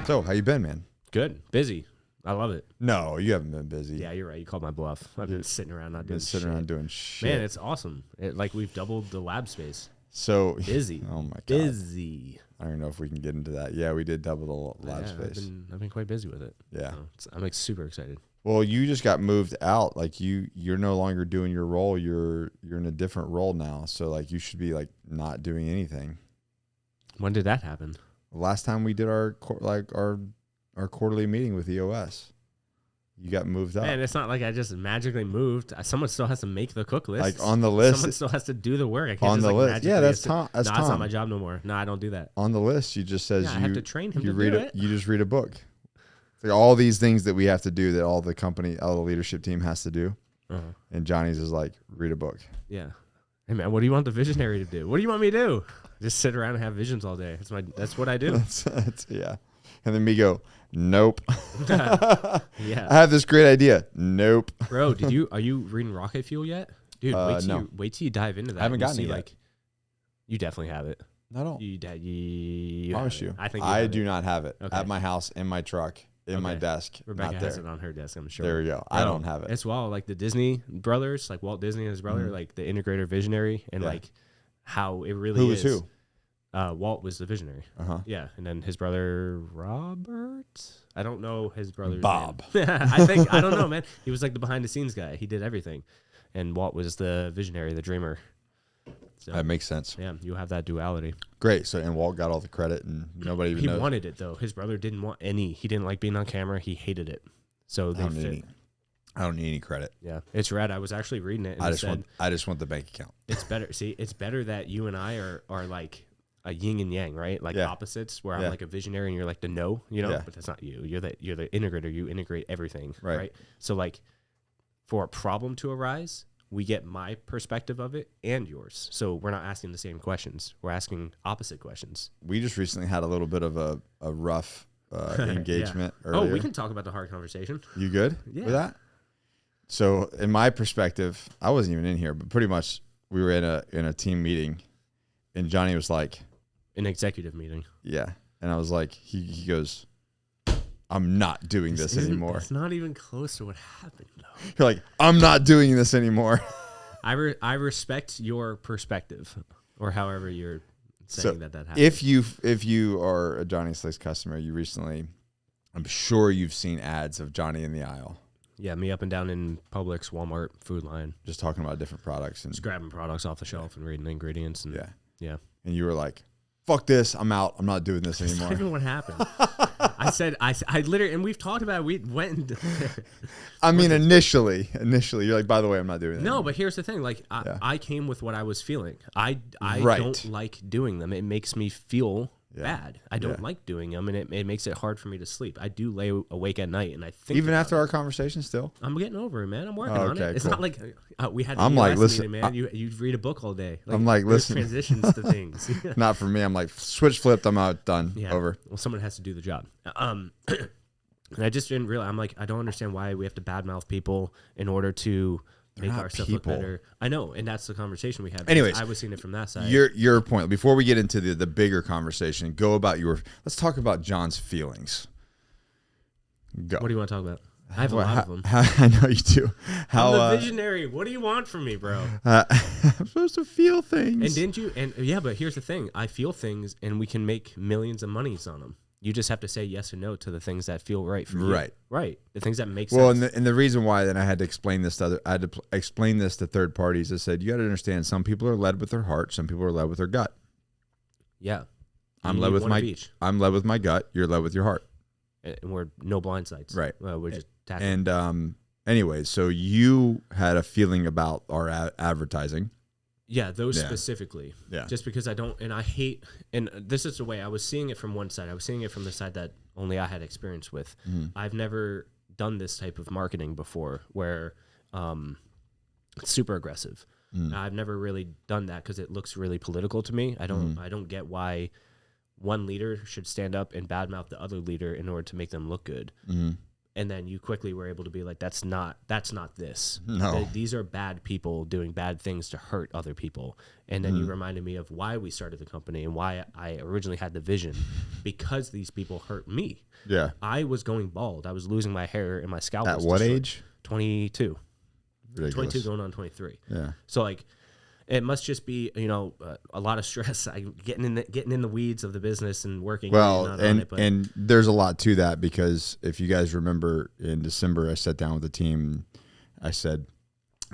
So, how you been, man? Good. Busy. I love it. No, you haven't been busy. Yeah, you're right. You called my bluff. I've been sitting around not doing shit. doing shit. Man, it's awesome. Like we've doubled the lab space. So busy. Oh my god. Busy. I don't know if we can get into that. Yeah, we did double the lab space. I've been quite busy with it. Yeah. So I'm like super excited. Well, you just got moved out. Like you're no longer doing your role. You're in a different role now. So like you should be like not doing anything. When did that happen? Last time we did our quarterly meeting with EOS, you got moved up. Man, it's not like I just magically moved. Someone still has to make the cook list. Like on the list. Someone still has to do the work. I can't on just the like list. Yeah, that's Tom. That's Tom. Tom. It's not my job no more. No, I don't do that. On the list, you just says I have to train him you to read do it. it. You just read a book. It's like all these things that we have to do that all the leadership team has to do. And Johnny's is like, read a book. Yeah. Hey man, what do you want the visionary to do? What do you want me to do? Just sit around and have visions all day. That's what I do. Yeah. And then me go, nope. Yeah. I have this great idea. Nope. Bro, are you reading Rocket Fuel yet? Dude, wait till you dive into that. I haven't gotten it yet. Like, you definitely have it. I don't. You promise you. I think I do not have it okay. at my house, in my truck, in my desk. Rebecca not there. has it on her desk, I'm sure. There we go. I don't have it. As well, like the Disney brothers, like Walt Disney and his brother, like the integrator visionary, and like how it really is. Who was who? Walt was the visionary. Yeah, and then his brother Robert. I don't know his brother's Bob. name. I don't know, man. He was like the behind the scenes guy. He did everything, and Walt was the visionary, the dreamer. So, that makes sense. Yeah, you have that duality. Great. So, and Walt got all the credit, and nobody even knows. He wanted it though. His brother didn't want any. He didn't like being on camera. He hated it. So they fit. I don't need any credit. Yeah, it's rad. I was actually reading it. And I just want the bank account. It's better. See, it's better that you and I are like a yin and yang, right? Like opposites. Where I'm like a visionary and you're like the no, you know. But that's not you. You're the integrator. You integrate everything, right? So like, for a problem to arise, we get my perspective of it and yours. So we're not asking the same questions. We're asking opposite questions. We just recently had a little bit of a rough engagement earlier. Oh, we can talk about the hard conversation. You good with that? So in my perspective, I wasn't even in here, but pretty much we were in a team meeting, and Johnny was like, an executive meeting. Yeah. And I was like, he goes, I'm not doing this anymore. It's not even close to what happened, though. You're like, I'm not doing this anymore. I respect your perspective, or however you're saying that happened. If you are a Johnny Slicks customer, you recently, I'm sure you've seen ads of Johnny in the aisle. Yeah, me up and down in Publix, Walmart, Food Line. Just talking about different products. And just grabbing products off the shelf and reading the ingredients. And yeah. And you were like, fuck this, I'm out. I'm not doing this anymore. That's not even what happened. I literally, and we've talked about it. We went and I mean, initially, you're like, by the way, I'm not doing that. No, anymore. But here's the thing. Like, I came with what I was feeling. I don't like doing them. It makes me feel bad. I don't like doing them, and it makes it hard for me to sleep. I do lay awake at night, and I think even after our conversation, still, I'm getting over it, man. I'm working on it. It's not like we had. I'm like, listen, meeting, man. You read a book all day. I'm like, listen, transitions to things. Not for me. I'm like, switch flipped. I'm out. Done. Yeah. Over. Well, someone has to do the job. And I just didn't realize. I'm like, I don't understand why we have to badmouth people in order to make ourselves look better. I know, and that's the conversation we have. Anyways, I was seeing it from that side. Your point. Before we get into the bigger conversation, let's talk about John's feelings. Go. What do you want to talk about? I have a lot of them. I know you do. I'm the visionary. What do you want from me, bro? I'm supposed to feel things. And didn't you? And yeah, but here's the thing. I feel things, and we can make millions of monies on them. You just have to say yes or no to the things that feel right for you. Right. The things that make sense. Well, and the reason why then I had to explain this to third parties. I said, you got to understand, some people are led with their heart, some people are led with their gut. Yeah. I'm led with my gut. You're led with your heart. And we're no blind sides. Right. We're just tackling. And anyways, so you had a feeling about our advertising. Yeah, those specifically. Yeah. Just because I don't, and I hate, and this is the way I was seeing it from one side. I was seeing it from the side that only I had experience with. I've never done this type of marketing before where it's super aggressive. I've never really done that because it looks really political to me. I don't get why one leader should stand up and badmouth the other leader in order to make them look good. And then you quickly were able to be like, that's not this. No. These are bad people doing bad things to hurt other people. And then you reminded me of why we started the company and why I originally had the vision, because these people hurt me. Yeah. I was going bald. I was losing my hair and my scalp. At what age? 22. Ridiculous. 22 going on 23. Yeah. So like, it must just be, a lot of stress. Getting in the weeds of the business and working. Well, and there's a lot to that, because if you guys remember in December, I sat down with the team. I said,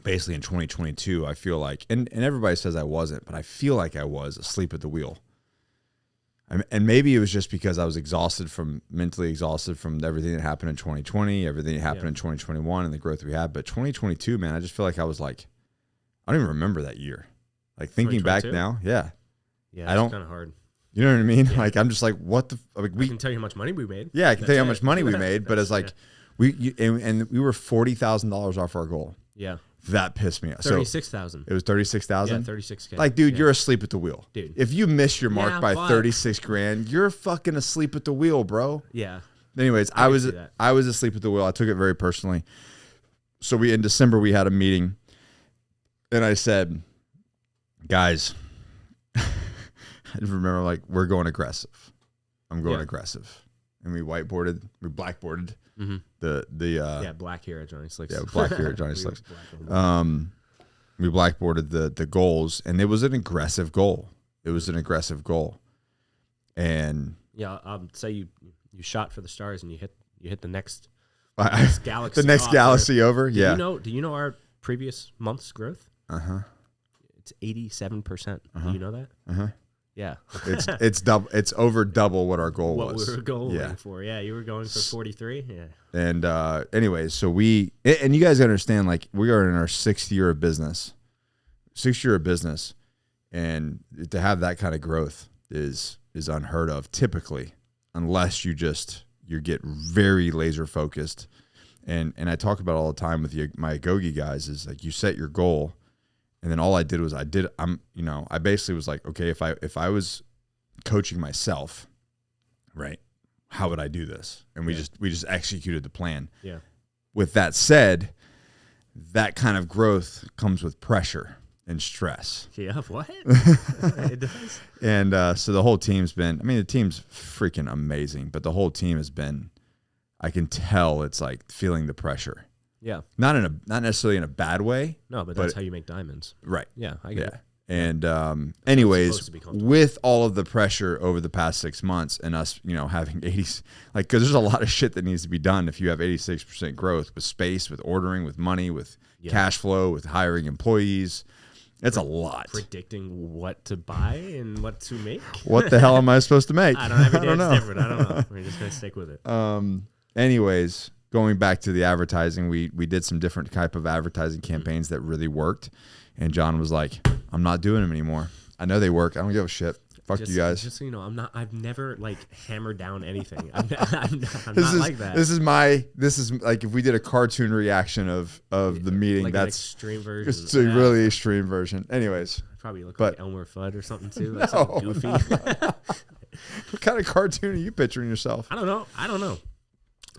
basically in 2022, I feel like, and everybody says I wasn't, but I feel like I was asleep at the wheel. And maybe it was just because I was mentally exhausted from everything that happened in 2020, everything that happened in 2021 and the growth we had. But 2022, man, I just feel like I was like, I don't even remember that year. Like thinking back now, yeah, I don't. Kind of hard. You know what I mean? Yeah. Like I'm just like, what the? Like we can tell you how much money we made. Yeah, I can tell you how much money we made, but it's like we were $40,000 off our goal. Yeah, that pissed me off. 36,000. It was 36,000. Yeah, 36K. Like, dude, you're asleep at the wheel, dude. If you miss your mark by 36 grand, you're fucking asleep at the wheel, bro. Yeah. Anyways, I was asleep at the wheel. I took it very personally. So in December we had a meeting. And I said, guys, I remember, like, we're going aggressive. I'm going aggressive. And we blackboarded black here at Johnny Slicks. Yeah, black here at Johnny Slicks. We blackboarded the goals, and it was an aggressive goal. And say you shot for the stars and you hit the next galaxy. The next galaxy over. Yeah. Do you know our previous month's growth? It's 87%. Do you know that? Yeah. It's over double what our goal was. What we were going for. Yeah, you were going for 43. Yeah. And anyways, so and you guys understand, like, we are in our 6th year of business. And to have that kind of growth is unheard of typically, unless you get very laser focused. And I talk about all the time with my Agoge guys is like, you set your goal. And then all I did was I basically was like, okay, if I was coaching myself, right, how would I do this? And we just executed the plan. Yeah. With that said, that kind of growth comes with pressure and stress. Yeah, what? It does. And so the whole team's been, the team's freaking amazing, but the whole team has been, I can tell it's like feeling the pressure. Yeah. Not necessarily in a bad way. No, but that's how you make diamonds. Right. Yeah, I get it. And anyways, with all of the pressure over the past 6 months and us, having 80, like, because there's a lot of shit that needs to be done if you have 86% growth with space, with ordering, with money, with cash flow, with hiring employees. It's a lot. Predicting what to buy and what to make. What the hell am I supposed to make? I don't know. Every day it's different. I don't know. We're just going to stick with it. Anyways, going back to the advertising, we did some different type of advertising campaigns that really worked. And John was like, I'm not doing them anymore. I know they work. I don't give a shit. Fuck you guys. Just so you know, I've never like hammered down anything. I'm not like that. This is like if we did a cartoon reaction of the meeting. Like that's an extreme version. It's a really extreme version. Anyways, probably look like Elmer Fudd or something too. Like no. Something goofy. What kind of cartoon are you picturing yourself? I don't know.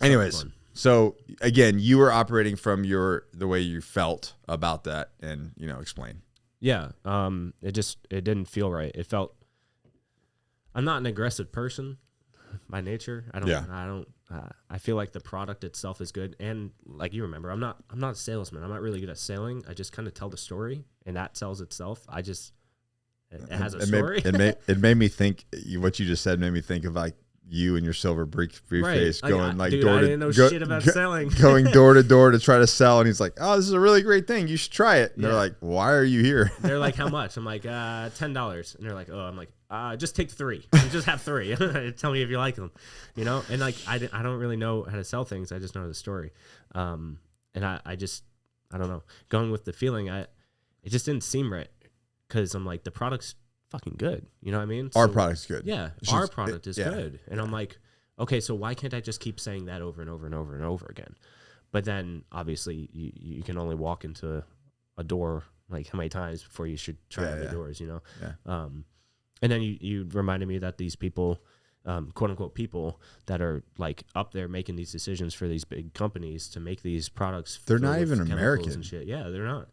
Anyways, so again, you were operating from the way you felt about that, and explain. Yeah. It didn't feel right. It felt. I'm not an aggressive person by nature. I feel like the product itself is good, and like you remember, I'm not a salesman. I'm not really good at selling. I just kind of tell the story, and that sells itself. It has a story. It made me think. What you just said made me think of like you and your silver briefcase going like door I didn't know shit about selling. Going door to door to try to sell, and he's like, "Oh, this is a really great thing. You should try it." And they're like, "Why are you here?" They're like, "How much?" I'm like, $10. And they're like, "Oh," I'm like, just take 3. Just have 3. Tell me if you like them, And like, I don't really know how to sell things. I just know the story. And I don't know. Going with the feeling, it just didn't seem right because I'm like, the product's fucking good. You know what I mean? Our product's good. Yeah, our product is good. And I'm like, okay, so why can't I just keep saying that over and over and over and over again? But then obviously you can only walk into a door like how many times before you should try other doors, Yeah. And then you reminded me that these people, quote unquote people that are like up there making these decisions for these big companies to make these products. They're not even American and shit. Yeah, they're not.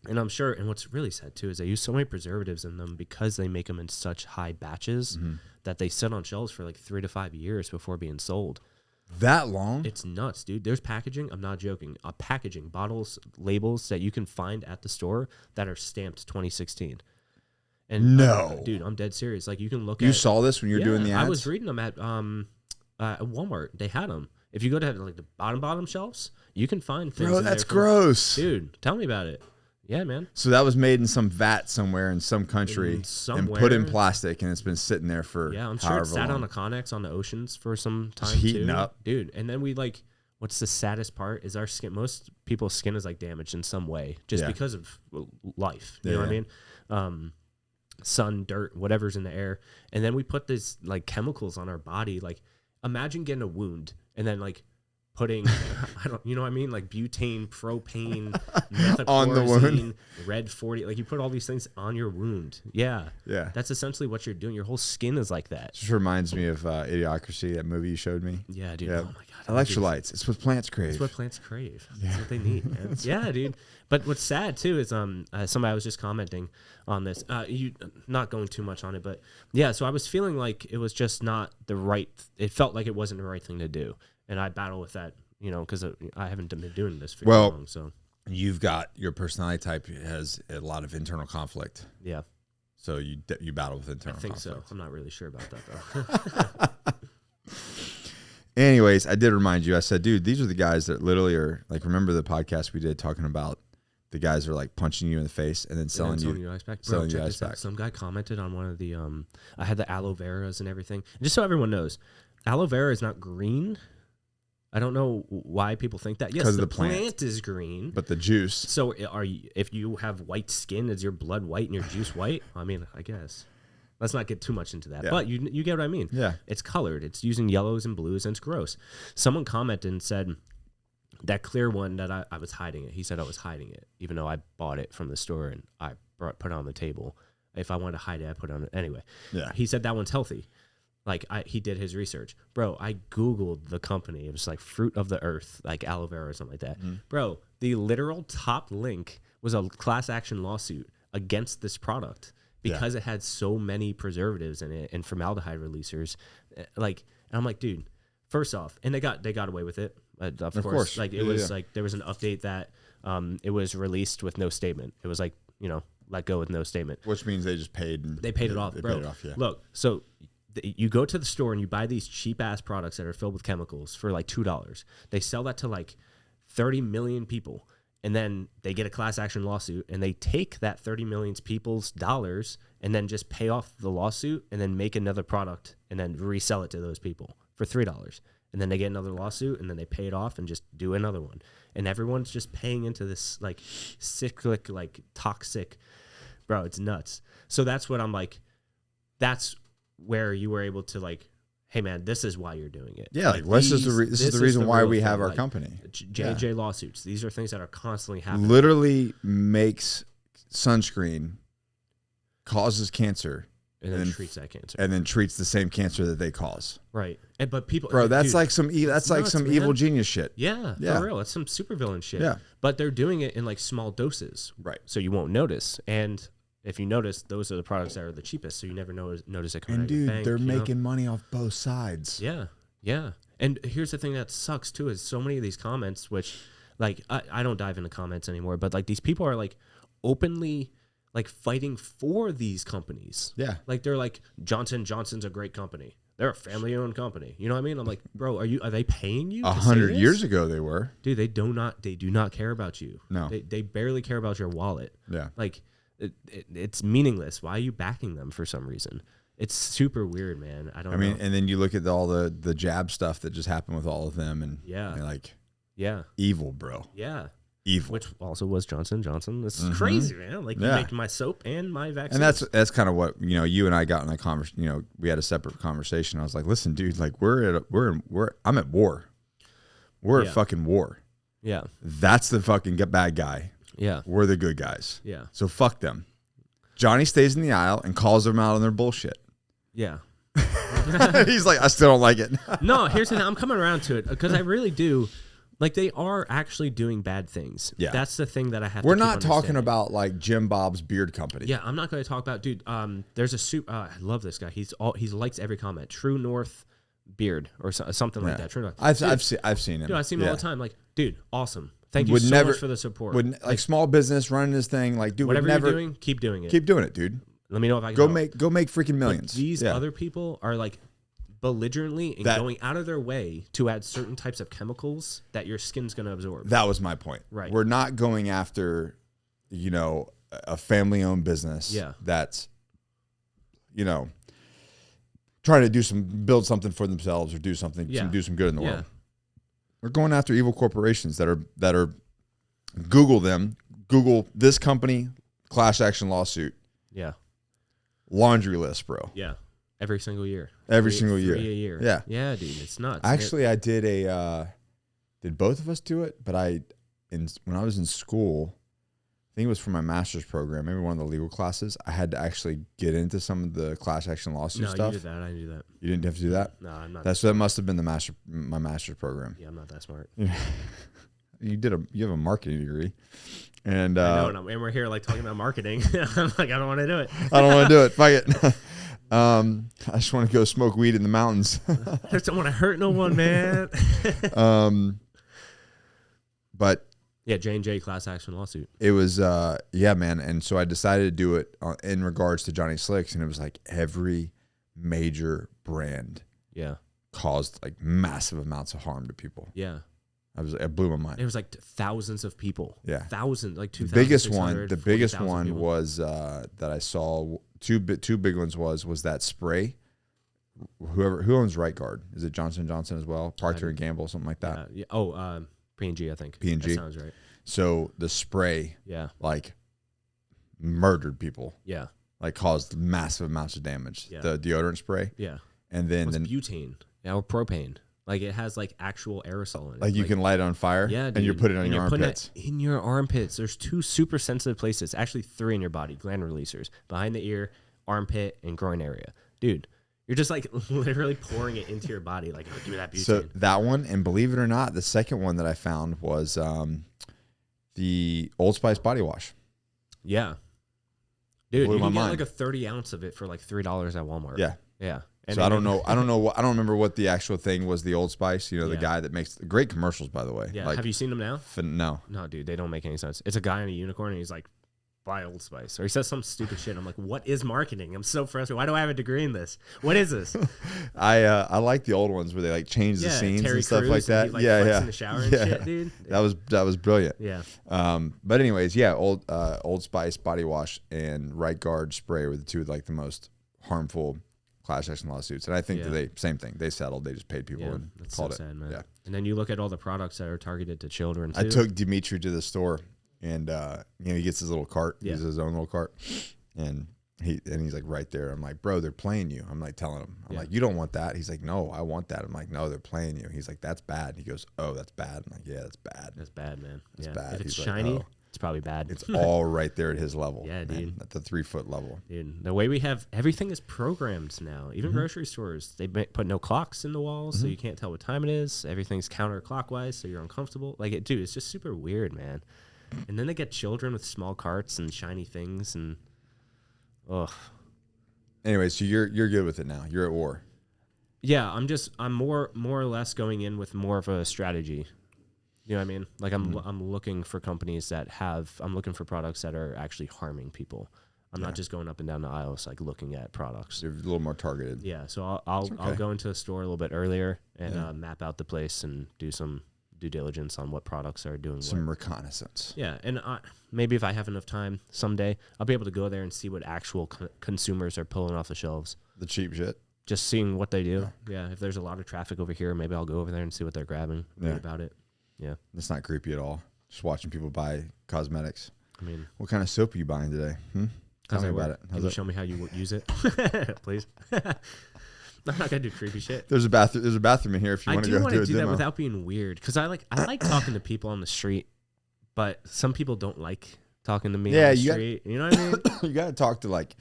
And I'm sure, and what's really sad too is they use so many preservatives in them because they make them in such high batches that they sit on shelves for like 3 to 5 years before being sold. That long? It's nuts, dude. There's packaging. I'm not joking. Packaging, bottles, labels that you can find at the store that are stamped 2016. And no, dude, I'm dead serious. Like you can look. You saw this when you were doing the ads? I was reading them at Walmart. They had them. If you go to like the bottom shelves, you can find things. Bro, that's gross, dude. Tell me about it. Yeah, man. So that was made in some vat somewhere in some country and put in plastic, and it's been sitting there for I'm sure it sat on the Connex on the oceans for some time. It's heating up, dude. And then we like. What's the saddest part is our skin. Most people's skin is like damaged in some way just because of life. You know what I mean? Sun, dirt, whatever's in the air, and then we put this like chemicals on our body. Like, imagine getting a wound and then like putting, you know what I mean? Like butane, propane, methylchloroxine, on the wound, red 40. Like you put all these things on your wound. Yeah. That's essentially what you're doing. Your whole skin is like that. Just reminds me of Idiocracy, that movie you showed me. Yeah, dude. Oh my god. Electrolytes. It's what plants crave. It's what plants crave. That's what they need, man. Yeah, dude. But what's sad too is somebody was just commenting on this. You not going too much on it, but yeah. So I was feeling like it was just not the right. It felt like it wasn't the right thing to do, and I battle with that, you know, because I haven't been doing this for long. So you've got your personality type has a lot of internal conflict. Yeah. So you battle with internal conflict. I think so. I'm not really sure about that though. Anyways, I did remind you. I said, dude, these are the guys that literally are like. Remember the podcast we did talking about the guys are like punching you in the face and then selling you ice pack. Selling you ice pack. Some guy commented on one of the. I had the aloe veras and everything. And just so everyone knows, aloe vera is not green. I don't know why people think that. Yes, the plant is green, but the juice. So if you have white skin, is your blood white and your juice white? I mean, I guess. Let's not get too much into that, but you get what I mean. Yeah, it's colored. It's using yellows and blues, and it's gross. Someone commented and said that clear one that I was hiding it. He said I was hiding it, even though I bought it from the store and I put it on the table. If I wanted to hide it, I put it on it anyway. Yeah, he said that one's healthy. Like he did his research, bro. I googled the company. It was like fruit of the earth, like aloe vera or something like that, bro. The literal top link was a class action lawsuit against this product. Because it had so many preservatives in it and formaldehyde releasers, like, and I'm like, dude, first off, and they got away with it, of course. Like it was like there was an update that it was released with no statement. It was like, you know, let go with no statement, which means they just paid. And they paid it off, bro. Paid it off, yeah. Look, so you go to the store and you buy these cheap ass products that are filled with chemicals for like $2. They sell that to like 30 million people. And then they get a class action lawsuit and they take that 30 million people's dollars and then just pay off the lawsuit and then make another product and then resell it to those people for $3. And then they get another lawsuit and then they pay it off and just do another one. And everyone's just paying into this like cyclic, like toxic, bro, it's nuts. So that's what I'm like, that's where you were able to like, hey man, this is why you're doing it. Yeah, like this is the reason why we have our company. J&J lawsuits. These are things that are constantly happening. Literally makes sunscreen, causes cancer, and then treats that cancer, and then treats the same cancer that they cause. Right. And but people, bro, that's like some evil genius shit. Yeah, for real. It's some supervillain shit. Yeah. But they're doing it in like small doses. Right. So you won't notice. And if you notice, those are the products that are the cheapest, so you never notice it coming out of your bank. They're making money off both sides. Yeah, yeah. And here's the thing that sucks, too, is so many of these comments, which, like, I don't dive into comments anymore, but, like, these people are, like, openly, like, fighting for these companies. Yeah. Like, they're like, Johnson & Johnson's a great company. They're a family-owned company. You know what I mean? I'm like, bro, are they paying you? 100 years ago, they were. Dude, they do not care about you. No. They barely care about your wallet. Yeah. Like, it's meaningless. Why are you backing them for some reason? It's super weird, man. I mean, and then you look at all the jab stuff that just happened with all of them, and like, evil, bro. Yeah, evil. Which also was Johnson & Johnson. This is crazy, man. Like, you make my soap and my vaccine. And that's kind of what, you know, you and I got in that conversation. You know, we had a separate conversation. I was like, listen, dude, like I'm at war. We're at fucking war. Yeah, that's the fucking bad guy. Yeah. We're the good guys. Yeah. So fuck them. Johnny stays in the aisle and calls them out on their bullshit. Yeah. He's like, I still don't like it. No, here's the thing. I'm coming around to it because I really do. Like, they are actually doing bad things. Yeah. That's the thing that I have We're not talking about, like, Jim Bob's Beard Company. Yeah, I'm not going to talk about, dude, there's a I love this guy. He likes every comment. True North Beard or something like that. True North. I've seen him. Dude, I see him all the time. Like, dude, awesome. Thank you so much for the support. Like, small business, running this thing. Like, dude, whatever you're doing, keep doing it. Keep doing it, dude. Let me know if I can go make freaking millions. But these other people are, like, belligerently and going out of their way to add certain types of chemicals that your skin's going to absorb. That was my point. Right. We're not going after, a family-owned business that's, trying to build something for themselves or do something, do some good in the world. We're going after evil corporations that are Google this company, class action lawsuit. Yeah. Laundry list, bro. Yeah. Every single year. Every single year. 3 a year. Yeah. Yeah, dude. It's nuts. Actually, I did did both of us do it? But when I was in school, I think it was for my master's program, maybe one of the legal classes, I had to actually get into some of the class action lawsuit stuff. No, you did that. I didn't do that. You didn't have to do that? No, I'm not. That must have been my master's program. Yeah, I'm not that smart. You have a marketing degree. And I know, and we're here like talking about marketing. I'm like, I don't want to do it. I don't want to do it. Fuck it. I just want to go smoke weed in the mountains. I just don't want to hurt no one, man. But yeah, J&J class action lawsuit. It was, man. And so I decided to do it in regards to Johnny Slicks, and it was like every major brand, caused like massive amounts of harm to people. Yeah, it blew my mind. It was like thousands of people. Yeah, thousands, like 2,000. The biggest one was that I saw. Two big ones was that spray. Who owns Right Guard? Is it Johnson & Johnson as well? Procter & Gamble, something like that. Yeah. Oh, P&G, I think. P&G. That sounds right. So the spray, like murdered people. Yeah. Like caused massive amounts of damage. Yeah. The deodorant spray. Yeah. And then butane or propane. Like it has like actual aerosol in it. Like you can light it on fire. Yeah, dude. And you put it on your armpits. In your armpits. There's 2 super sensitive places. Actually 3 in your body. Gland releasers. Behind the ear, armpit, and groin area. Dude, you're just like literally pouring it into your body. Like, give me that butane. So that one, and believe it or not, the second one that I found was the Old Spice body wash. Yeah. Dude, you can get like a 30 ounce of it for like $3 at Walmart. Yeah. Yeah. And so I don't remember what the actual thing was. The Old Spice, the guy that makes great commercials, by the way. Yeah. Like, have you seen them now? No, dude, they don't make any sense. It's a guy on a unicorn, and he's like, buy Old Spice, or he says some stupid shit. I'm like, what is marketing? I'm so frustrated. Why do I have a degree in this? What is this? I like the old ones where they like change the scenes Terry and stuff Crews like that. And he, like, in the shower and shit, dude. That was brilliant. Yeah. But anyways, Old Spice body wash and Right Guard spray were the two like the most harmful class action lawsuits, and I think that same thing. They settled. They just paid people and called it. Sad, man. Yeah. And then you look at all the products that are targeted to children too. I took Dimitri to the store. And he gets his little cart. He has his own little cart, and he's like right there. I'm like, bro, they're playing you. I'm like telling him, I'm like, you don't want that. He's like, no, I want that. I'm like, no, they're playing you. He's like, that's bad. He goes, oh, that's bad. I'm like, yeah, that's bad. That's bad, man. It's bad. If it's shiny, it's probably bad. It's all right there at his level. Yeah, dude. At the 3-foot level. Dude, the way we have everything is programmed now. Even grocery stores, they put no clocks in the walls, so you can't tell what time it is. Everything's counterclockwise, so you're uncomfortable. Like, dude, it's just super weird, man. And then they get children with small carts and shiny things, and Anyway, so you're good with it now. You're at war. Yeah, I'm more or less going in with more of a strategy. You know what I mean? Like I'm looking for companies I'm looking for products that are actually harming people. I'm not just going up and down the aisles like looking at products. You're a little more targeted. Yeah, so I'll go into a store a little bit earlier and map out the place and do some due diligence on what products are doing some reconnaissance. Yeah, and maybe if I have enough time someday, I'll be able to go there and see what actual consumers are pulling off the shelves. The cheap shit. Just seeing what they do. Yeah, if there's a lot of traffic over here, maybe I'll go over there and see what they're grabbing. Read about it. Yeah, it's not creepy at all. Just watching people buy cosmetics. I mean, what kind of soap are you buying today? Tell me about it. Can you show me how you use it, please? I'm not gonna do creepy shit. There's a bathroom in here if you want to go do a demo. I do want to do that without being weird, because I like talking to people on the street, but some people don't like talking to me on the street. You know what I mean? You got to talk to like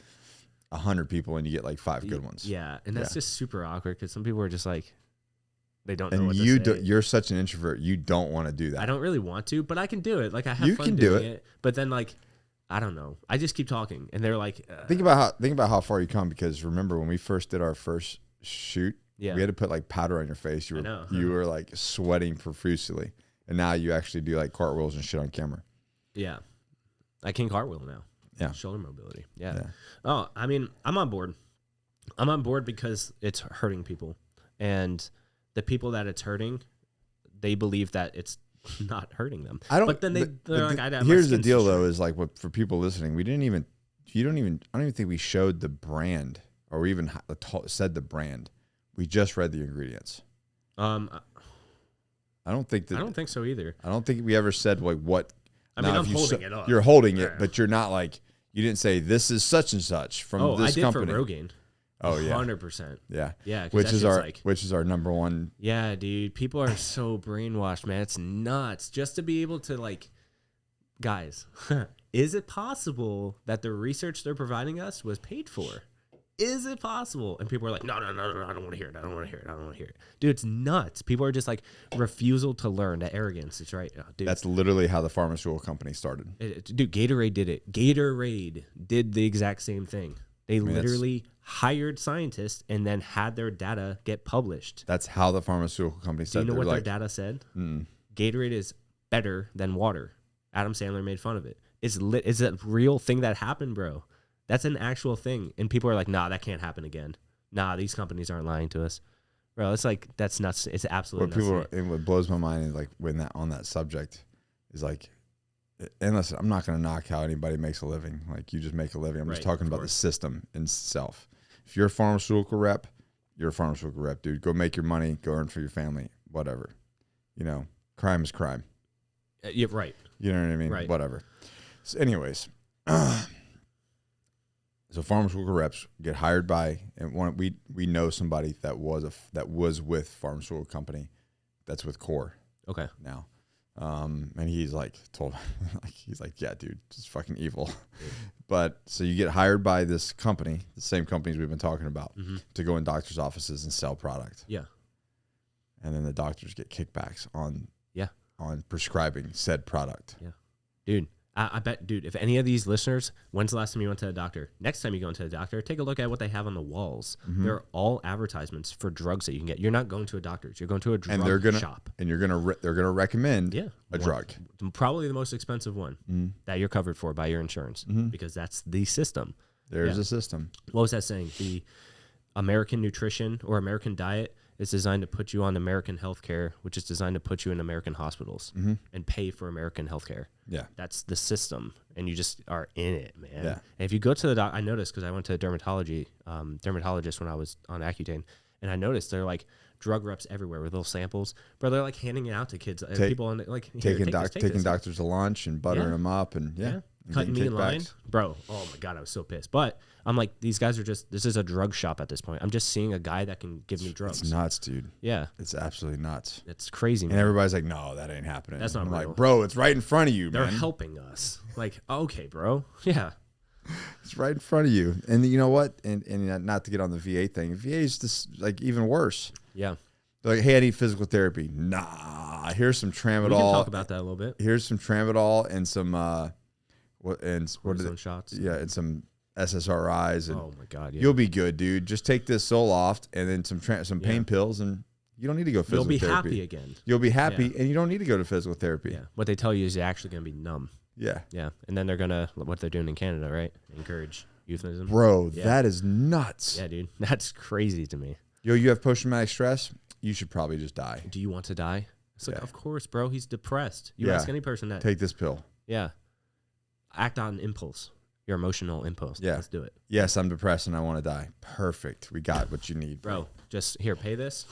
100 people and you get like 5 good ones. Yeah, and that's just super awkward because some people are just like, they don't know and what you to say. You're such an introvert. You don't want to do that. I don't really want to, but I can do it. Like I have fun doing it. But then like, I don't know. I just keep talking, and they're like, think about how far you come. Because remember when we first did our first shoot, we had to put like powder on your face. You were like sweating profusely, and now you actually do like cartwheels and shit on camera. Yeah, I can cartwheel now. Yeah, shoulder mobility. Yeah. Oh, I mean, I'm on board. I'm on board because it's hurting people, and the people that it's hurting, they believe that it's not hurting them. But then they're like, here's the deal though, is like for people listening, I don't even think we showed the brand or we even said the brand. We just read the ingredients. I don't think so either. I don't think we ever said like what. I mean, I'm holding it up. You're holding it, but you're not like, you didn't say this is such and such from this company. For Rogaine. Oh yeah, 100%. Yeah, yeah. Which is our number one. Yeah, dude. People are so brainwashed, man. It's nuts. Just to be able to like, guys, is it possible that the research they're providing us was paid for? Is it possible? And people are like, no, I don't want to hear it. I don't want to hear it. I don't want to hear it. Dude, it's nuts. People are just like refusal to learn, the arrogance. It's right. Oh, dude. That's literally how the pharmaceutical company started. Dude, Gatorade did it. Gatorade did the exact same thing. They literally hired scientists and then had their data get published. That's how the pharmaceutical company said. Do you know what their data said? Gatorade is better than water. Adam Sandler made fun of it. It's a real thing that happened, bro. That's an actual thing. And people are like, nah, that can't happen again. Nah, these companies aren't lying to us. Bro, it's like, that's nuts. It's absolutely nuts. What blows my mind is like on that subject is like, and listen, I'm not going to knock how anybody makes a living. Like you just make a living. I'm just talking about the system itself. If you're a pharmaceutical rep, you're a pharmaceutical rep, dude. Go make your money. Go earn for your family. Whatever. You know, crime is crime. You're right. You know what I mean? Right. Whatever. So anyways, so pharmaceutical reps get hired by, and we know somebody that was with pharmaceutical company that's with Core. Okay. Now. And he's like yeah, dude, it's fucking evil. But so you get hired by this company, the same companies we've been talking about, to go in doctors' offices and sell product. Yeah. And then the doctors get kickbacks on prescribing said product. Yeah. Dude, I bet, dude, if any of these listeners, when's the last time you went to a doctor? Next time you go into a doctor, take a look at what they have on the walls. They're all advertisements for drugs that you can get. You're not going to a doctor's. You're going to a drug shop. And they're gonna recommend a drug. Probably the most expensive one that you're covered for by your insurance because that's the system. There's a system. What was that saying? The American nutrition or American diet is designed to put you on American healthcare, which is designed to put you in American hospitals and pay for American healthcare. Yeah. That's the system, and you just are in it, man. Yeah. And if you go to the doc, I noticed because I went to a dermatologist when I was on Accutane, and I noticed they're like drug reps everywhere with little samples, but they're like handing it out to kids, people on like taking doctors to lunch and buttering them up and cutting me in line, bro. Oh my god, I was so pissed. But I'm like, these guys are this is a drug shop at this point. I'm just seeing a guy that can give me drugs. It's nuts, dude. Yeah, it's absolutely nuts. It's crazy, man. And everybody's like, no, that ain't happening. That's not real. like, bro, it's right in front of you. They're man. helping us. Like, okay, bro. Yeah. It's right in front of you. And you know what? And not to get on the VA thing. VA is just like even worse. Yeah. They're like, hey, I need physical therapy. Nah, here's some tramadol. We can talk about that a little bit. Here's some tramadol and some shots. Yeah, and some SSRIs. And oh my god, you'll be good, dude. Just take this Zoloft and then some pain pills, and you don't need to go physical therapy. You'll be happy again. You'll be happy, and you don't need to go to physical therapy. Yeah. What they tell you is you're actually going to be numb. Yeah. Yeah. And then they're going to, what they're doing in Canada, right? Encourage euphemism. Bro, that is nuts. Yeah, dude. That's crazy to me. Yo, you have post-traumatic stress? You should probably just die. Do you want to die? It's like, of course, bro. He's depressed. You ask any person that. Take this pill. Yeah. Act on impulse. Your emotional impulse. Yeah. Let's do it. Yes, I'm depressed and I want to die. Perfect. We got what you need. Bro, just here, pay this.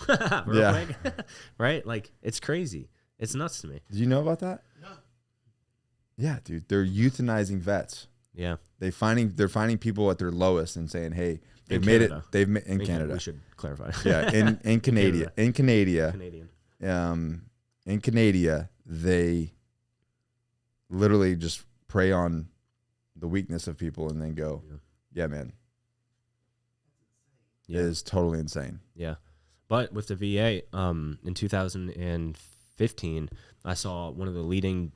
Real quick. Right? Like, it's crazy. It's nuts to me. Did you know about that? No. Yeah, dude. They're euthanizing vets. Yeah. They're finding people at their lowest and saying, hey, they've made it. In Canada. We should clarify. Yeah. In Canada. In Canada. Canadian. In Canada, they literally just prey on the weakness of people and then go, yeah man, is totally insane. Yeah. But with the VA, in 2015, I saw one of the leading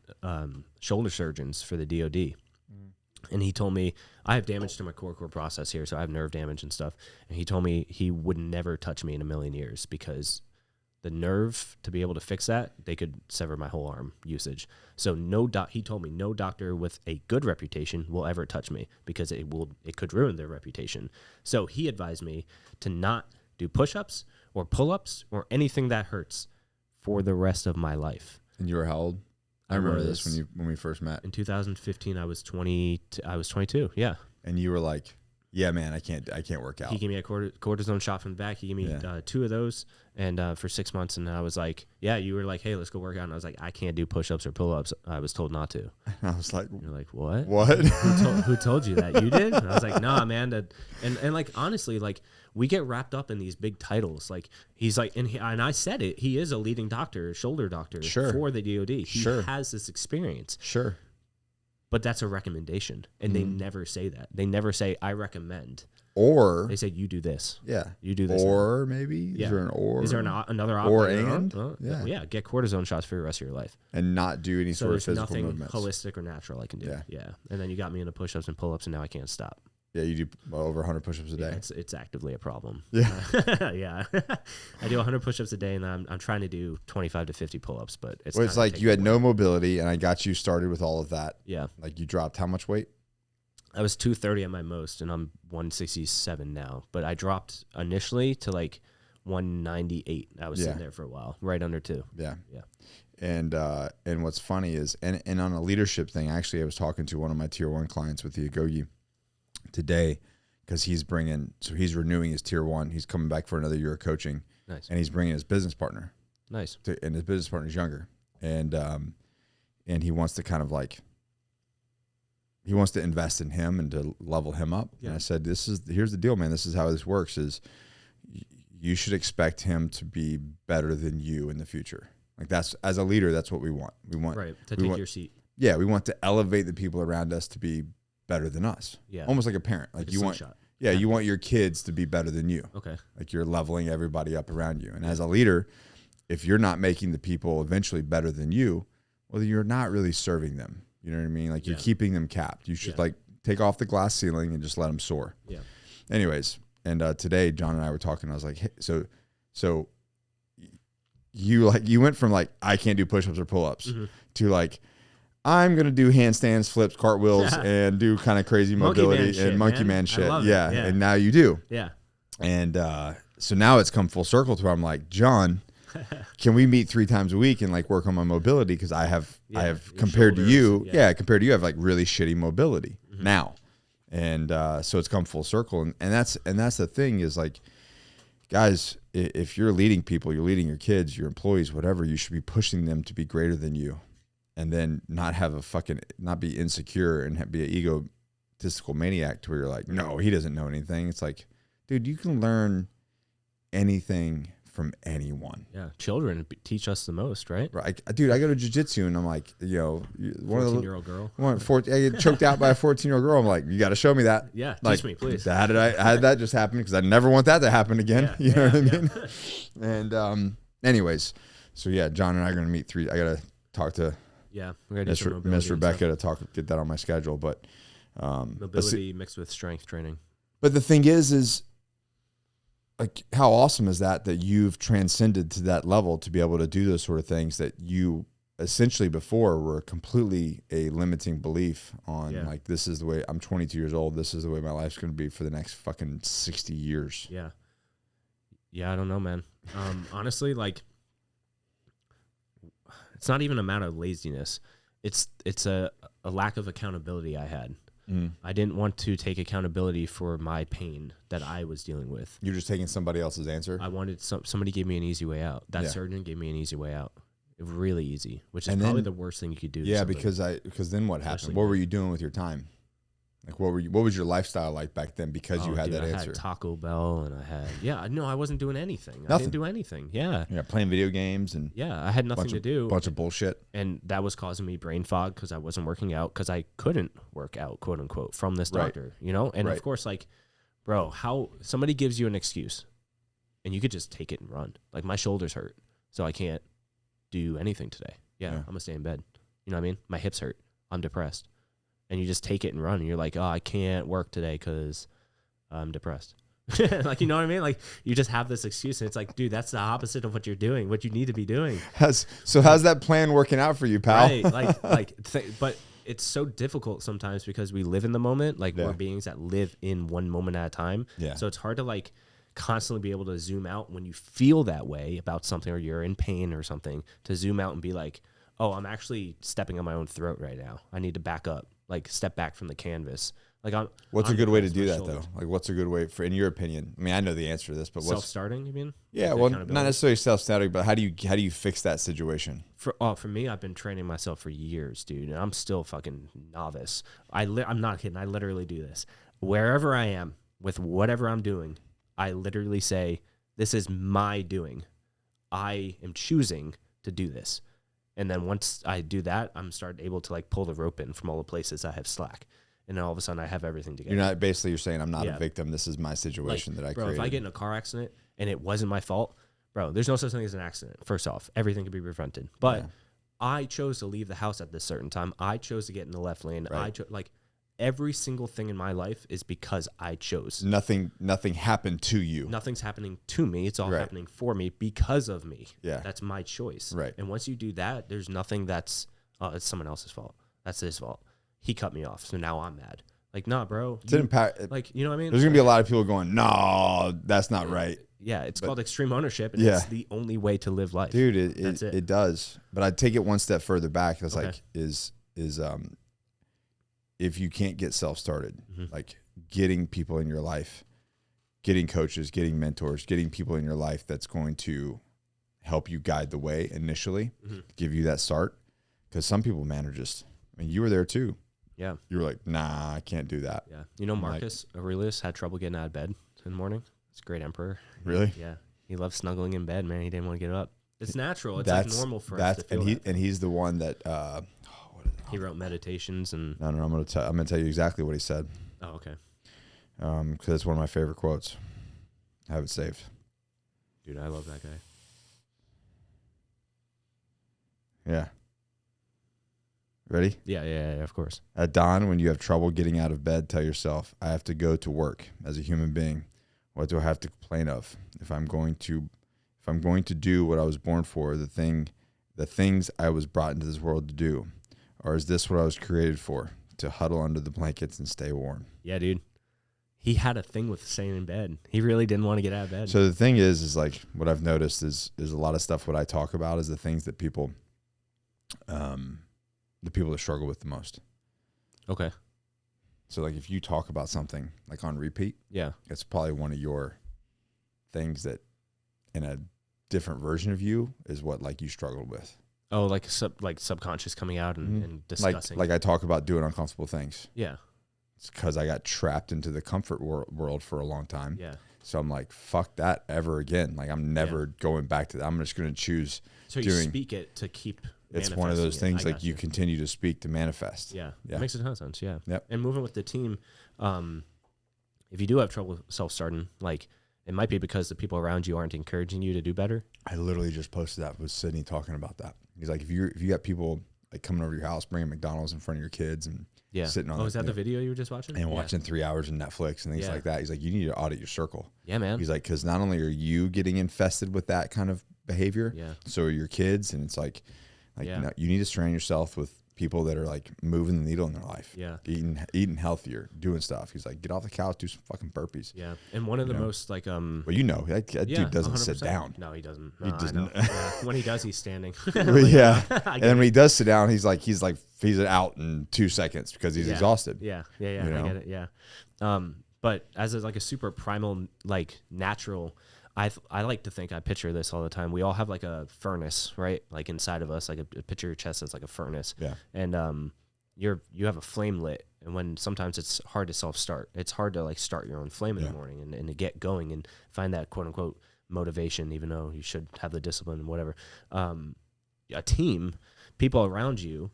shoulder surgeons for the DOD. And he told me, I have damage to my core process here, so I have nerve damage and stuff. And he told me he would never touch me in a million years because the nerve, to be able to fix that, they could sever my whole arm usage. So he told me no doctor with a good reputation will ever touch me because it could ruin their reputation. So he advised me to not do push-ups or pull-ups or anything that hurts for the rest of my life. And you were how old? I remember this when we first met. In 2015, I was 22. Yeah. And you were like, "Yeah, man, I can't work out." He gave me a cortisone shot from the back. He gave me 2 of those, and for 6 months. And I was like, "Yeah." You were like, "Hey, let's go work out." And I was like, "I can't do push-ups or pull-ups. I was told not to." And I was like, "You're like, what? What? Who told you that? You did?" And I was like, "Nah, man." And like honestly, like we get wrapped up in these big titles. Like he's like, and I said it. He is a leading doctor, shoulder doctor for the DOD. He has this experience. Sure. But that's a recommendation, and they never say that. They never say, "I recommend." Or they say, "You do this." Yeah. You do this. Or maybe is there an or? Is there another option? Or and? Yeah. Get cortisone shots for the rest of your life, and not do any sort of physical movements. Nothing holistic or natural I can do. Yeah. And then you got me into push-ups and pull-ups, and now I can't stop. Yeah, you do over 100 push-ups a day. Yeah, it's actively a problem. Yeah. Yeah. I do 100 push-ups a day, and I'm trying to do 25 to 50 pull-ups, but it's like you had no mobility, and I got you started with all of that. Yeah. Like you dropped how much weight? I was 230 at my most, and I'm 167 now. But I dropped initially to like 198. I was sitting there for a while, right under 2. Yeah. Yeah. And what's funny is, and on a leadership thing, actually, I was talking to one of my tier 1 clients with the Agoge today, because he's renewing his tier 1. He's coming back for another year of coaching. Nice. And he's bringing his business partner. Nice. And his business partner's younger, and he wants to kind of like, he wants to invest in him and to level him up. Yeah. And I said, here's the deal, man. This is how this works. Is you should expect him to be better than you in the future. Like that's, as a leader, that's what we want. We want to take your seat. Yeah, we want to elevate the people around us to be better than us. Yeah. Almost like a parent. Like you want, you want your kids to be better than you. Okay. Like you're leveling everybody up around you. And as a leader, if you're not making the people eventually better than you, well, you're not really serving them. You know what I mean? Like you're keeping them capped. You should like take off the glass ceiling and just let them soar. Yeah. Anyways, and today John and I were talking. I was like, hey, so you went from like, I can't do push-ups or pull-ups to like, I'm going to do handstands, flips, cartwheels, and do kind of crazy mobility and monkey man shit. Yeah. And now you do. Yeah. And so now it's come full circle to where I'm like, John, can we meet 3 times a week and like work on my mobility? Because I have compared to you, compared to you, I have like really shitty mobility now. And so it's come full circle. And that's the thing is like, guys, if you're leading people, you're leading your kids, your employees, whatever, you should be pushing them to be greater than you. And then not be insecure and be an egotistical maniac to where you're like, no, he doesn't know anything. It's like, dude, you can learn anything from anyone. Yeah, children teach us the most, right? Right, dude. I go to jiu-jitsu and I'm like, one 14-year-old girl. I get choked out by a 14-year-old girl. I'm like, you got to show me that. Yeah, like, teach me, please. How did that just happen? Because I never want that to happen again. Yeah, you know what I mean? And anyways, so yeah, John and I are gonna meet 3. I gotta talk to we're gonna do Miss Rebecca to get that on my schedule. But mobility mixed with strength training. But the thing is like, how awesome is that you've transcended to that level to be able to do those sort of things that you essentially before were completely a limiting belief on. Like, this is the way, I'm 22 years old, this is the way my life's going to be for the next fucking 60 years. Yeah, I don't know, man. Honestly, like, it's not even a matter of laziness. It's a lack of accountability I had. I didn't want to take accountability for my pain that I was dealing with. You're just taking somebody else's answer? I wanted somebody gave me an easy way out. That surgeon gave me an easy way out. Really easy, which is probably the worst thing you could do. Yeah, because then what happened? What were you doing with your time? Like, what was your lifestyle like back then? Because you had that answer. I had Taco Bell, and I wasn't doing anything. Nothing. I didn't do anything. Yeah, playing video games and I had nothing to do. Bunch of bullshit, and that was causing me brain fog because I wasn't working out because I couldn't work out, quote unquote, from this doctor. You know, and of course, like bro, how somebody gives you an excuse and you could just take it and run. Like, my shoulders hurt, so I can't do anything today. Yeah, I'm going to stay in bed. You know what I mean? My hips hurt. I'm depressed. And you just take it and run. And you're like, oh, I can't work today because I'm depressed. Like, you know what I mean? Like, you just have this excuse, and it's like, dude, that's the opposite of what you're doing, what you need to be doing. How's that plan working out for you, pal? Right. But it's so difficult sometimes because we live in the moment. Like, we're beings that live in one moment at a time. Yeah. So it's hard to like constantly be able to zoom out when you feel that way about something, or you're in pain or something, to zoom out and be like, oh, I'm actually stepping on my own throat right now. I need to back up, like step back from the canvas. Like, what's a good way to do that though? Like, what's a good way for, in your opinion? I mean, I know the answer to this, but self-starting, you mean? Yeah, well, not necessarily self-starting, but how do you fix that situation? For me, I've been training myself for years, dude, and I'm still fucking novice. I'm not kidding. I literally do this wherever I am with whatever I'm doing. I literally say, "This is my doing. I am choosing to do this." And then once I do that, I'm able to like pull the rope in from all the places I have slack. And then all of a sudden I have everything together. You're saying I'm not a victim. This is my situation that I created. Bro, if I get in a car accident and it wasn't my fault, bro, there's no such thing as an accident. First off, everything can be prevented. But I chose to leave the house at this certain time. I chose to get in the left lane. Right. Every single thing in my life is because I chose. Nothing happened to you. Nothing's happening to me. It's all happening for me because of me. Yeah. That's my choice. Right. And once you do that, there's nothing that's, it's someone else's fault. That's his fault. He cut me off, so now I'm mad. Like, nah, bro. You know what I mean? There's going to be a lot of people going, no, that's not right. Yeah, it's called extreme ownership, and it's the only way to live life. Dude, it does. But I'd take it one step further back. It's like, if you can't get self-started, like getting people in your life, getting coaches, getting mentors, getting people in your life that's going to help you guide the way initially, give you that start. Because some people, man, are just, I mean, you were there too. Yeah. You were like, nah, I can't do that. Yeah. You know, Marcus Aurelius had trouble getting out of bed in the morning. He's a great emperor. Really? Yeah. He loved snuggling in bed, man. He didn't want to get up. It's natural. It's like normal for us to feel that. And he's the one that he wrote meditations and No, I'm gonna tell you exactly what he said. Oh, okay. Because it's one of my favorite quotes. I have it saved. Dude, I love that guy. Yeah. Ready? Yeah, of course. At dawn, when you have trouble getting out of bed, tell yourself, I have to go to work as a human being. What do I have to complain of? If I'm going to do what I was born for, the things I was brought into this world to do, or is this what I was created for? To huddle under the blankets and stay warm. Yeah, dude. He had a thing with staying in bed. He really didn't want to get out of bed. So the thing is like what I've noticed is a lot of stuff what I talk about is the things that people that struggle with the most. Okay. So like if you talk about something like on repeat, it's probably one of your things that in a different version of you is what like you struggled with. Oh, like subconscious coming out and discussing. Like I talk about doing uncomfortable things. Yeah. It's because I got trapped into the comfort world for a long time. Yeah. So I'm like, fuck that ever again. Like I'm never going back to that. I'm just going to choose. So you speak it to keep. It's one of those things like you continue to speak to manifest. Yeah. It makes a ton of sense. Yeah. Yep. And moving with the team, if you do have trouble self-starting, like it might be because the people around you aren't encouraging you to do better. I literally just posted that with Sydney talking about that. He's like, if you got people like coming over to your house, bringing McDonald's in front of your kids and sitting on. Oh, is that the video you were just watching? And watching 3 hours of Netflix and things like that. He's like, you need to audit your circle. Yeah, man. He's like, because not only are you getting infested with that kind of behavior, so are your kids, and it's like you need to surround yourself with people that are like moving the needle in their life. Yeah. Eating healthier, doing stuff. He's like, get off the couch, do some fucking burpees. Yeah. And one of the most like well, that dude doesn't 100%. Sit down. No, he doesn't. He doesn't. When he does, he's standing. Yeah. And then when he does sit down, he's out in 2 seconds because he's exhausted. Yeah. I get it. Yeah. But as like a super primal, like natural, I like to think, I picture this all the time. We all have like a furnace, right? Like inside of us, like a picture your chest as like a furnace. Yeah. And you have a flame lit, and when sometimes it's hard to self-start. It's hard to like start your own flame in the morning and to get going and find that quote unquote motivation, even though you should have the discipline and whatever. A team, people around you,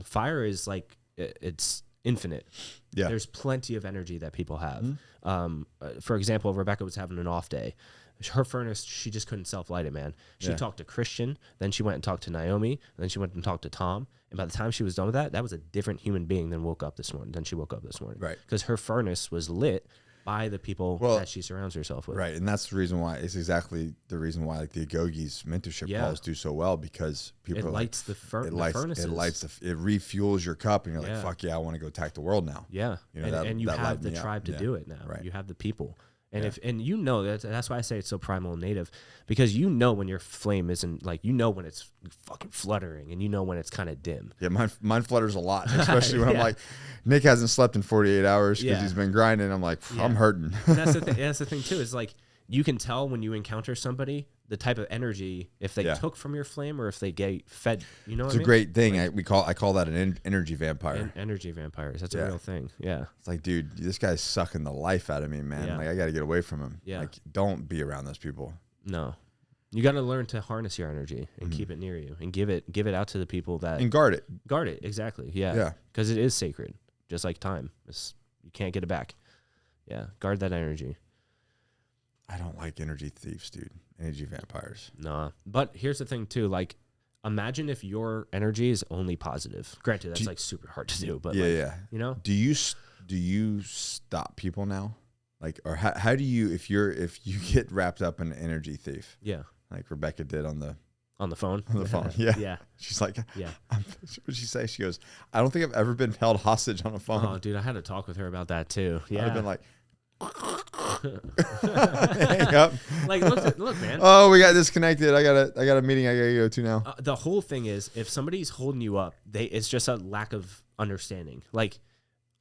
fire is like, it's infinite. Yeah. There's plenty of energy that people have. For example, Rebecca was having an off day. Her furnace, she just couldn't self-light it, man. She talked to Christian, then she went and talked to Naomi, and then she went and talked to Tom. And by the time she was done with that, that was a different human being than she woke up this morning. Right. Because her furnace was lit by the people that she surrounds herself with. Right. And that's the reason why, it's exactly the reason why, like, the Agoge's mentorship calls do so well, because people it lights like, the furnaces. It refuels your cup, and you're like, fuck yeah, I want to go attack the world now. Yeah. You know, and you have the tribe to do it now. Right. You have the people. And and you know that's why I say it's so primal and native, because you know when your flame isn't, like, you know when it's fucking fluttering, and you know when it's kind of dim. Yeah, mine flutters a lot, especially when I'm like, Nick hasn't slept in 48 hours because he's been grinding. I'm like, I'm hurting. That's the thing. That's the thing too. Is like, you can tell when you encounter somebody the type of energy, if they took from your flame or if they get fed. You know, it's a great thing. Like, I call that an energy vampire. Energy vampires. That's a real thing. Yeah. It's like, dude, this guy's sucking the life out of me, man. Yeah. Like, I got to get away from him. Yeah. Like, don't be around those people. No, you got to learn to harness your energy and keep it near you, and give it out to the people that and guard it. Guard it, exactly. Yeah. Yeah. Because it is sacred, just like time. You can't get it back. Yeah. Guard that energy. I don't like energy thieves, dude. Energy vampires. Nah. But here's the thing too, like, imagine if your energy is only positive. Granted, that's like super hard to do, but you know? Do you stop people now? Like, or how do you, if you get wrapped up in an energy thief? Yeah. Like Rebecca did on the phone. On the phone. Yeah. Yeah. She's like, yeah. What'd she say? She goes, I don't think I've ever been held hostage on a phone. Oh, dude, I had to talk with her about that too. Yeah. I've been like, hang up. Like, look, man. Oh, we got disconnected. I got a meeting I gotta go to now. The whole thing is, if somebody's holding you up, it's just a lack of understanding. Like,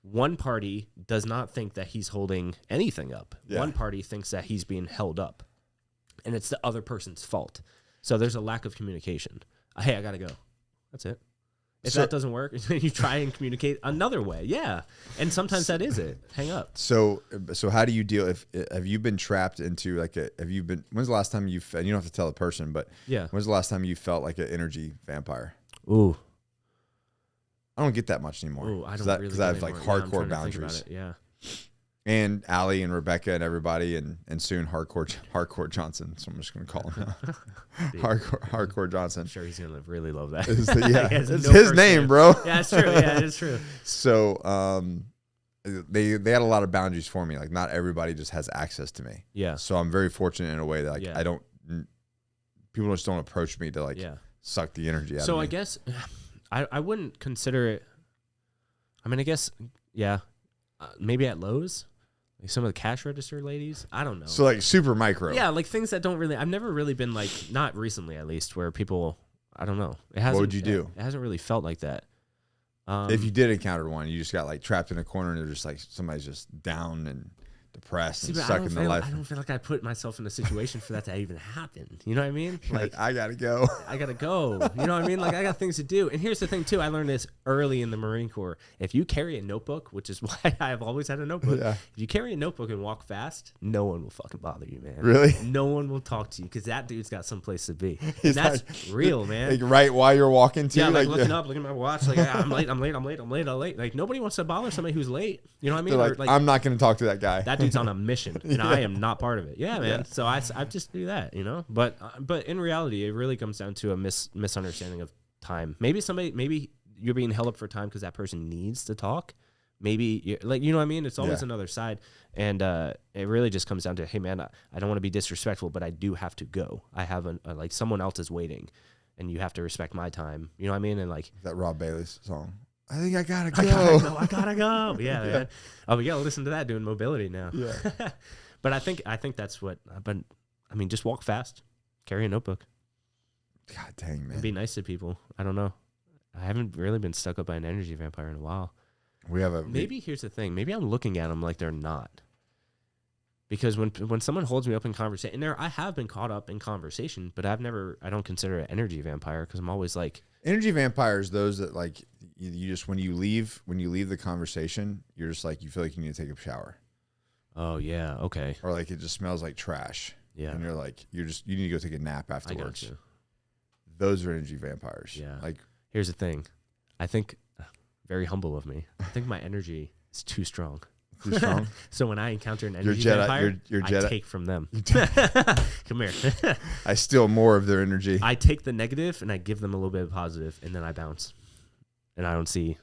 one party does not think that he's holding anything up. Yeah. One party thinks that he's being held up, and it's the other person's fault. So there's a lack of communication. Hey, I gotta go. That's it. If that doesn't work, you try and communicate another way. Yeah. And sometimes that is it. Hang up. So how do you deal have you been trapped into like when's the last time you don't have to tell the person, but when's the last time you felt like an energy vampire? Ooh. I don't get that much anymore. Ooh, I don't because I have like hardcore boundaries. Yeah. And Allie and Rebecca and everybody, and soon hardcore Johnson. So I'm just gonna call him hardcore Johnson. I'm sure he's gonna really love that. It's his name, bro. Yeah, it's true. Yeah, it's true. So they had a lot of boundaries for me. Like, not everybody just has access to me. Yeah. So I'm very fortunate in a way that people just don't approach me to suck the energy out of me. So I guess I wouldn't consider it. I mean, I guess maybe at Lowe's. Like some of the cash register ladies, I don't know. So like super micro. Yeah, like things that don't really. I've never really been like, not recently at least, where people. I don't know. It hasn't. What would you do? It hasn't really felt like that. If you did encounter one, you just got like trapped in a corner, and they're just like somebody's just down and depressed and sucking the life. I don't feel like I put myself in a situation for that to even happen. You know what I mean? Like, I gotta go. I gotta go. You know what I mean? Like, I got things to do. And here's the thing too. I learned this early in the Marine Corps. If you carry a notebook, which is why I have always had a notebook. Yeah. If you carry a notebook and walk fast, no one will fucking bother you, man. Really? No one will talk to you because that dude's got someplace to be. And that's real, man. Like right while you're walking too. Yeah, like looking up, looking at my watch. Like, I'm late. Like, nobody wants to bother somebody who's late. You know what I mean? Like, I'm not going to talk to that guy. That dude's on a mission. And I am not part of it. Yeah, man. Yeah. So I just do that, you know. But in reality, it really comes down to a misunderstanding of time. Maybe you're being held up for time because that person needs to talk. Maybe you know what I mean. It's always another side, and it really just comes down to, hey man, I don't want to be disrespectful, but I do have to go. I have like someone else is waiting, and you have to respect my time. You know what I mean? And like that Rob Bailey's song. I think I gotta go. I gotta go. Yeah, man. Oh, we gotta listen to that doing mobility now. Yeah. But I think that's what. But I mean, just walk fast, carry a notebook. God dang, man. And be nice to people. I don't know. I haven't really been stuck up by an energy vampire in a while. Here's the thing. Maybe I'm looking at them like they're not. Because when someone holds me up in conversation, and I have been caught up in conversation, but I don't consider it an energy vampire because I'm always like. Energy vampires, those that like you just when you leave the conversation, you're just like you feel like you need to take a shower. Oh yeah, okay. Or like it just smells like trash. Yeah. And you're like you need to go take a nap afterwards. I got you. Those are energy vampires. Yeah. Like here's the thing. I think very humble of me. I think my energy is too strong. Too strong? So when I encounter an energy vampire, I take from them. Come here. I steal more of their energy. I take the negative and I give them a little bit of positive, and then I bounce. And I don't see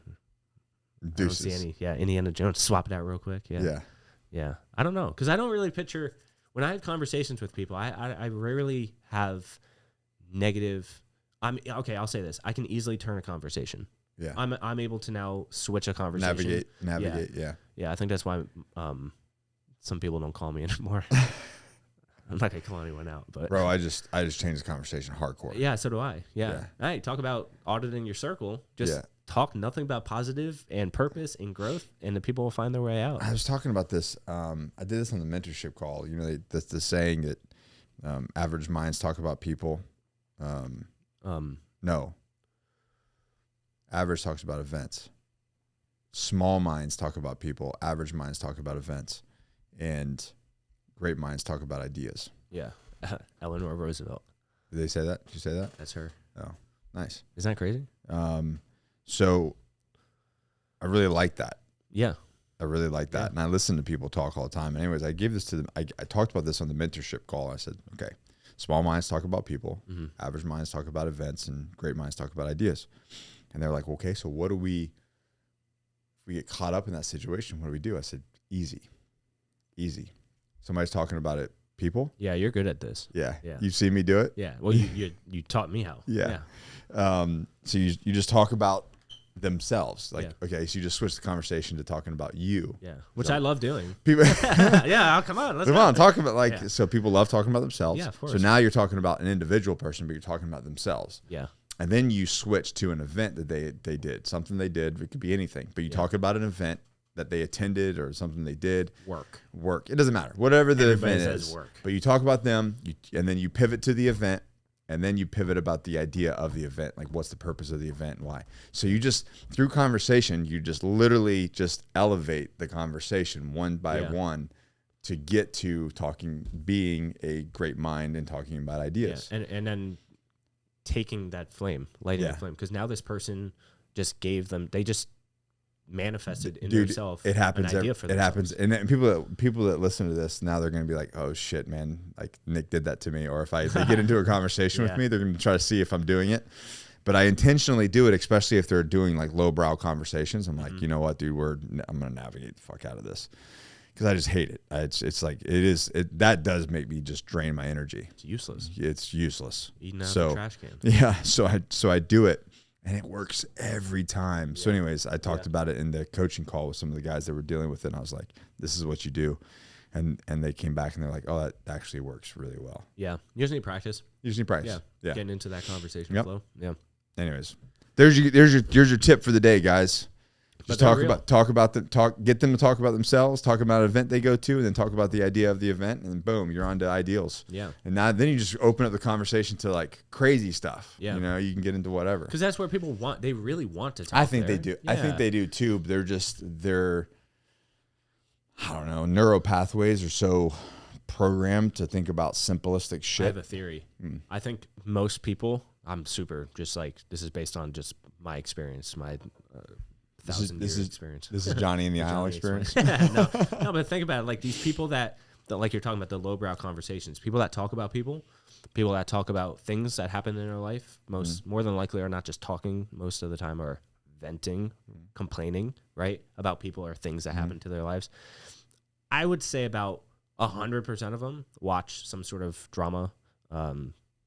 any. Yeah, Indiana Jones. Swap it out real quick. Yeah. I don't know, because I don't really picture when I have conversations with people. I rarely have negative. I'll say this. I can easily turn a conversation. Yeah, I'm able to now switch a conversation. Navigate. Yeah. I think that's why some people don't call me anymore. I'm not gonna call anyone out, but bro, I just changed the conversation hardcore. Yeah, so do I. Yeah. Hey, talk about auditing your circle. Just talk nothing about positive and purpose and growth, and the people will find their way out. I was talking about this. I did this on the mentorship call. You know, the saying that average minds talk about people. No. Average talks about events. Small minds talk about people. Average minds talk about events. And great minds talk about ideas. Yeah. Eleanor Roosevelt. Did they say that? Did you say that? That's her. Oh, nice. Isn't that crazy? So I really like that. Yeah. I really like that. Yeah. And I listen to people talk all the time. And anyways, I gave this to them. I talked about this on the mentorship call. I said, okay, small minds talk about people. Mm-hmm. Average minds talk about events. And great minds talk about ideas. And they're like, okay, so what do if we get caught up in that situation, what do we do? I said, easy. Somebody's talking about it. People. Yeah, you're good at this. Yeah. You've seen me do it. Yeah. Well, you taught me how. Yeah. So you just talk about themselves. Like, okay, so you just switch the conversation to talking about you. Yeah. Which I love doing. People. Yeah. Come on. Talk about so people love talking about themselves. Yeah, of course. So now you're talking about an individual person, but you're talking about themselves. Yeah. And then you switch to an event that they did, something they did. It could be anything, but you talk about an event that they attended or something they did. Work. It doesn't matter. Whatever the event is. Work. But you talk about them, and then you pivot to the event, and then you pivot about the idea of the event, like what's the purpose of the event and why. So you just, through conversation, you just literally just elevate the conversation one by one to get to being a great mind and talking about ideas. Yeah. And then taking that flame, lighting that flame, because now this person just they just manifested in themselves an idea for themselves. It happens, and people that listen to this now, they're going to be like, oh shit, man, like Nick did that to me. Or if they get into a conversation with me, they're going to try to see if I'm doing it. But I intentionally do it, especially if they're doing like lowbrow conversations. I'm like, you know what, dude, I'm going to navigate the fuck out of this. Because I just hate it. It's like that does make me just drain my energy. It's useless. It's useless. Eating out of the trash can. Yeah. So I do it, and it works every time. Yeah. So anyways, I talked about it in the coaching call with some of the guys that were dealing with it. And I was like, this is what you do. And they came back and they're like, oh, that actually works really well. Yeah. You just need practice. Yeah. Getting into that conversation flow. Yeah. Anyways, there's your tip for the day, guys. Just get them to talk about themselves, talk about an event they go to, and then talk about the idea of the event, and boom, you're on to ideals. Yeah. And then you just open up the conversation to like crazy stuff. Yeah. You know, you can get into whatever. Because that's where people they really want to talk. I think they do. Yeah. I think they do too. But I don't know, neural pathways are so programmed to think about simplistic shit. I have a theory. I think most people, I'm super just like, this is based on just my experience, my 1,000-year experience. This is Johnny in the Aisle experience. No, but think about it. Like these people that like you're talking about, the lowbrow conversations, people that talk about people that talk about things that happen in their life, more than likely are not just talking. Most of the time are venting, complaining, right, about people or things that happen to their lives. I would say about 100% of them watch some sort of drama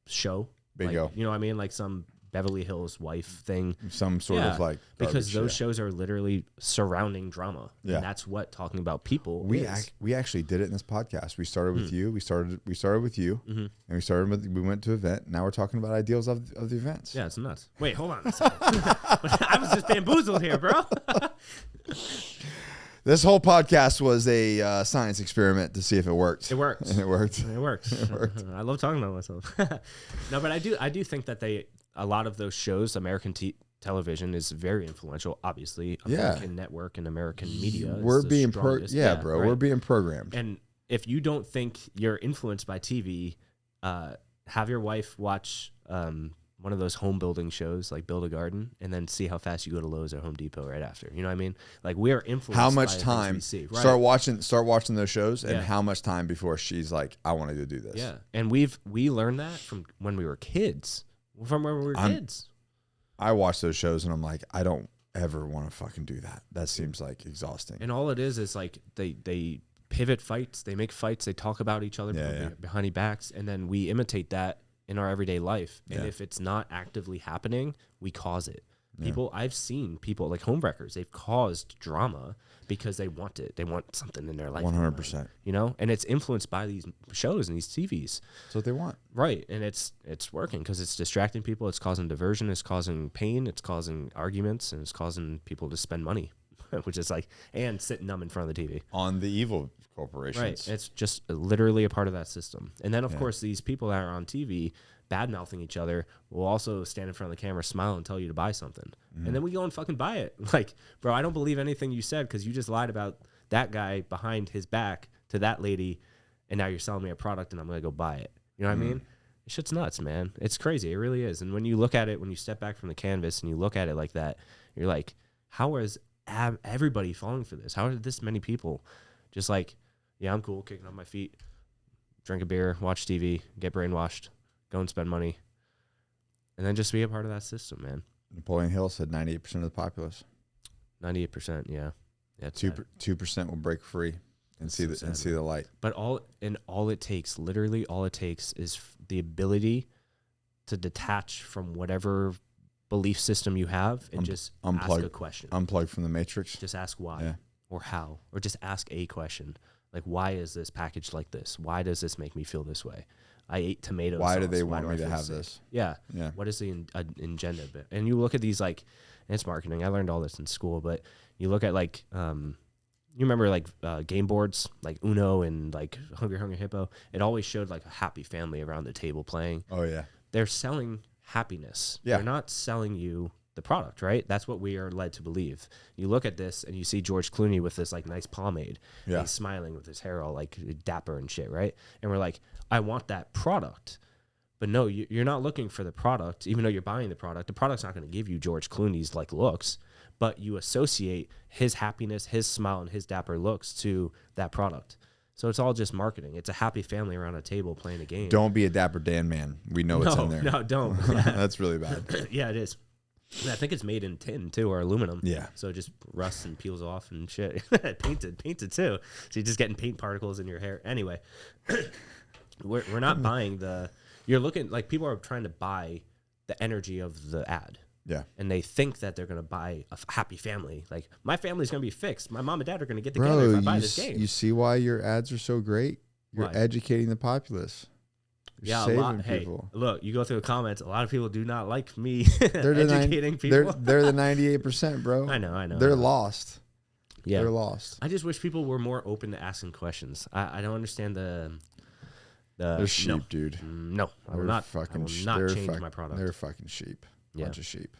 show. Bingo. Like, you know what I mean? Like some Beverly Hills wife thing. Some sort of like because those shows are literally surrounding drama. Yeah. And that's what talking about people is. We actually did it in this podcast. We started with you. We started with you. Mm-hmm. And we went to an event. Now we're talking about ideals of the events. Yeah, it's nuts. Wait, hold on a second. I was just bamboozled here, bro. This whole podcast was a science experiment to see if it worked. It works. And it worked. It works. I love talking about myself. No, but I do think that a lot of those shows, American television is very influential. Obviously, American network and American media. We're being We're being programmed. And if you don't think you're influenced by TV, have your wife watch one of those home building shows, like build a garden, and then see how fast you go to Lowe's or Home Depot right after. You know what I mean? Like we are influenced. How much by time? We see. Right. Start watching those shows, and how much time before she's like, I want to go do this. Yeah, and we learned that from when we were kids. From when we were kids. I watch those shows, and I'm like, I don't ever want to fucking do that. That seems like exhausting. And all it is like they pivot fights, they make fights, they talk about each other behind each backs, and then we imitate that in our everyday life. And if it's not actively happening, we cause it. I've seen people like homewreckers, they've caused drama because they want it. They want something in their life. 100%. You know, and it's influenced by these shows and these TVs. That's what they want. Right. And it's working because it's distracting people. It's causing diversion. It's causing pain. It's causing arguments, and it's causing people to spend money, which is like, and sit numb in front of the TV. On the evil corporations. Right. It's just literally a part of that system. And then, of course, these people that are on TV bad-mouthing each other will also stand in front of the camera, smile, and tell you to buy something. And then we go and fucking buy it. Like, bro, I don't believe anything you said because you just lied about that guy behind his back to that lady, and now you're selling me a product, and I'm going to go buy it. You know what I mean? Shit's nuts, man. It's crazy. It really is. And when you look at it, when you step back from the canvas and you look at it like that, you're like, how is everybody falling for this? How are this many people just like, yeah, I'm cool, kicking on my feet, drink a beer, watch TV, get brainwashed, go and spend money, and then just be a part of that system, man. Napoleon Hill said 98% of the populace. 98%, yeah. 2% will break free and see the light. But all it takes is the ability to detach from whatever belief system you have and just ask a question. Unplug from the matrix. Just ask why or how, or just ask a question. Like, why is this packaged like this? Why does this make me feel this way? I ate tomato sauce. Why do they want me to have this? Yeah. What is the agenda? And you look at these, like, and it's marketing. I learned all this in school, but you look at, like, you remember, like, game boards, like Uno and, like, Hungry Hippo? It always showed, like, a happy family around the table playing. Oh, yeah. They're selling happiness. Yeah. They're not selling you the product, right? That's what we are led to believe. You look at this and you see George Clooney with this like nice pomade. Yeah. He's smiling with his hair all like dapper and shit, right? And we're like, I want that product. But no, you're not looking for the product, even though you're buying the product. The product's not going to give you George Clooney's like looks, but you associate his happiness, his smile, and his dapper looks to that product. So it's all just marketing. It's a happy family around a table playing a game. Don't be a Dapper Dan man. We know it's in there. No, don't. That's really bad. Yeah, it is. And I think it's made in tin too, or aluminum. Yeah. So it just rusts and peels off and shit. Painted too. So you're just getting paint particles in your hair. Anyway, we're not buying you're looking like people are trying to buy the energy of the ad. Yeah. And they think that they're going to buy a happy family. Like, my family's going to be fixed. My mom and dad are going to get together if I buy this game. You see why your ads are so great? You're educating the populace. You're saving people. Hey, look, you go through the comments. A lot of people do not like me educating people. They're the 98%, bro. I know. They're lost. Yeah. They're lost. I just wish people were more open to asking questions. I don't understand they're sheep, dude. No, I will not change my product. They're fucking sheep. Bunch of sheep.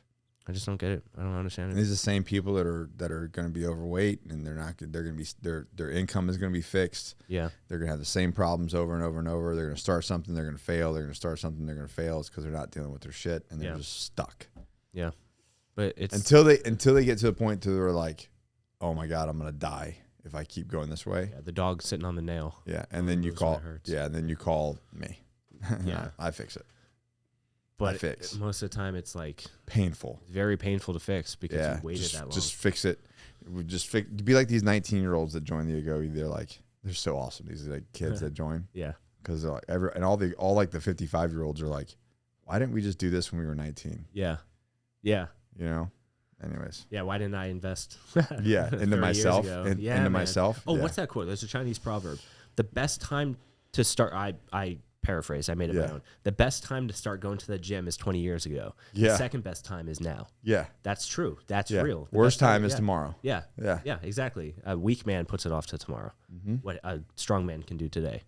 I just don't get it. I don't understand it. And these are the same people that are going to be overweight, and they're going to be their income is going to be fixed. Yeah, they're going to have the same problems over and over and over. They're going to start something, they're going to fail. They're going to start something, they're going to fail. It's because they're not dealing with their shit, and they're just stuck. Yeah, but it's until they get to a point to where like, oh my god, I'm going to die if I keep going this way. Yeah, the dog's sitting on the nail. Yeah, and then you call. Yeah, and then you call me. Yeah, I fix it. But most of the time, it's like painful. It's very painful to fix because you waited that long. Just fix it. Be like these 19-year-olds that join the Agoge. They're so awesome. These are like kids that join. Yeah. Because like all the 55-year-olds are like, why didn't we just do this when we were 19? Yeah. Yeah. You know. Anyways. Yeah. Why didn't I invest? Into myself. Into myself. Oh, what's that quote? There's a Chinese proverb. The best time to start. I paraphrase. I made it my own. The best time to start going to the gym is 20 years ago. Yeah. The second best time is now. Yeah. That's true. That's real. The worst time is tomorrow. Yeah. Yeah. Yeah. Exactly. A weak man puts it off to tomorrow. Mm-hmm. What a strong man can do today.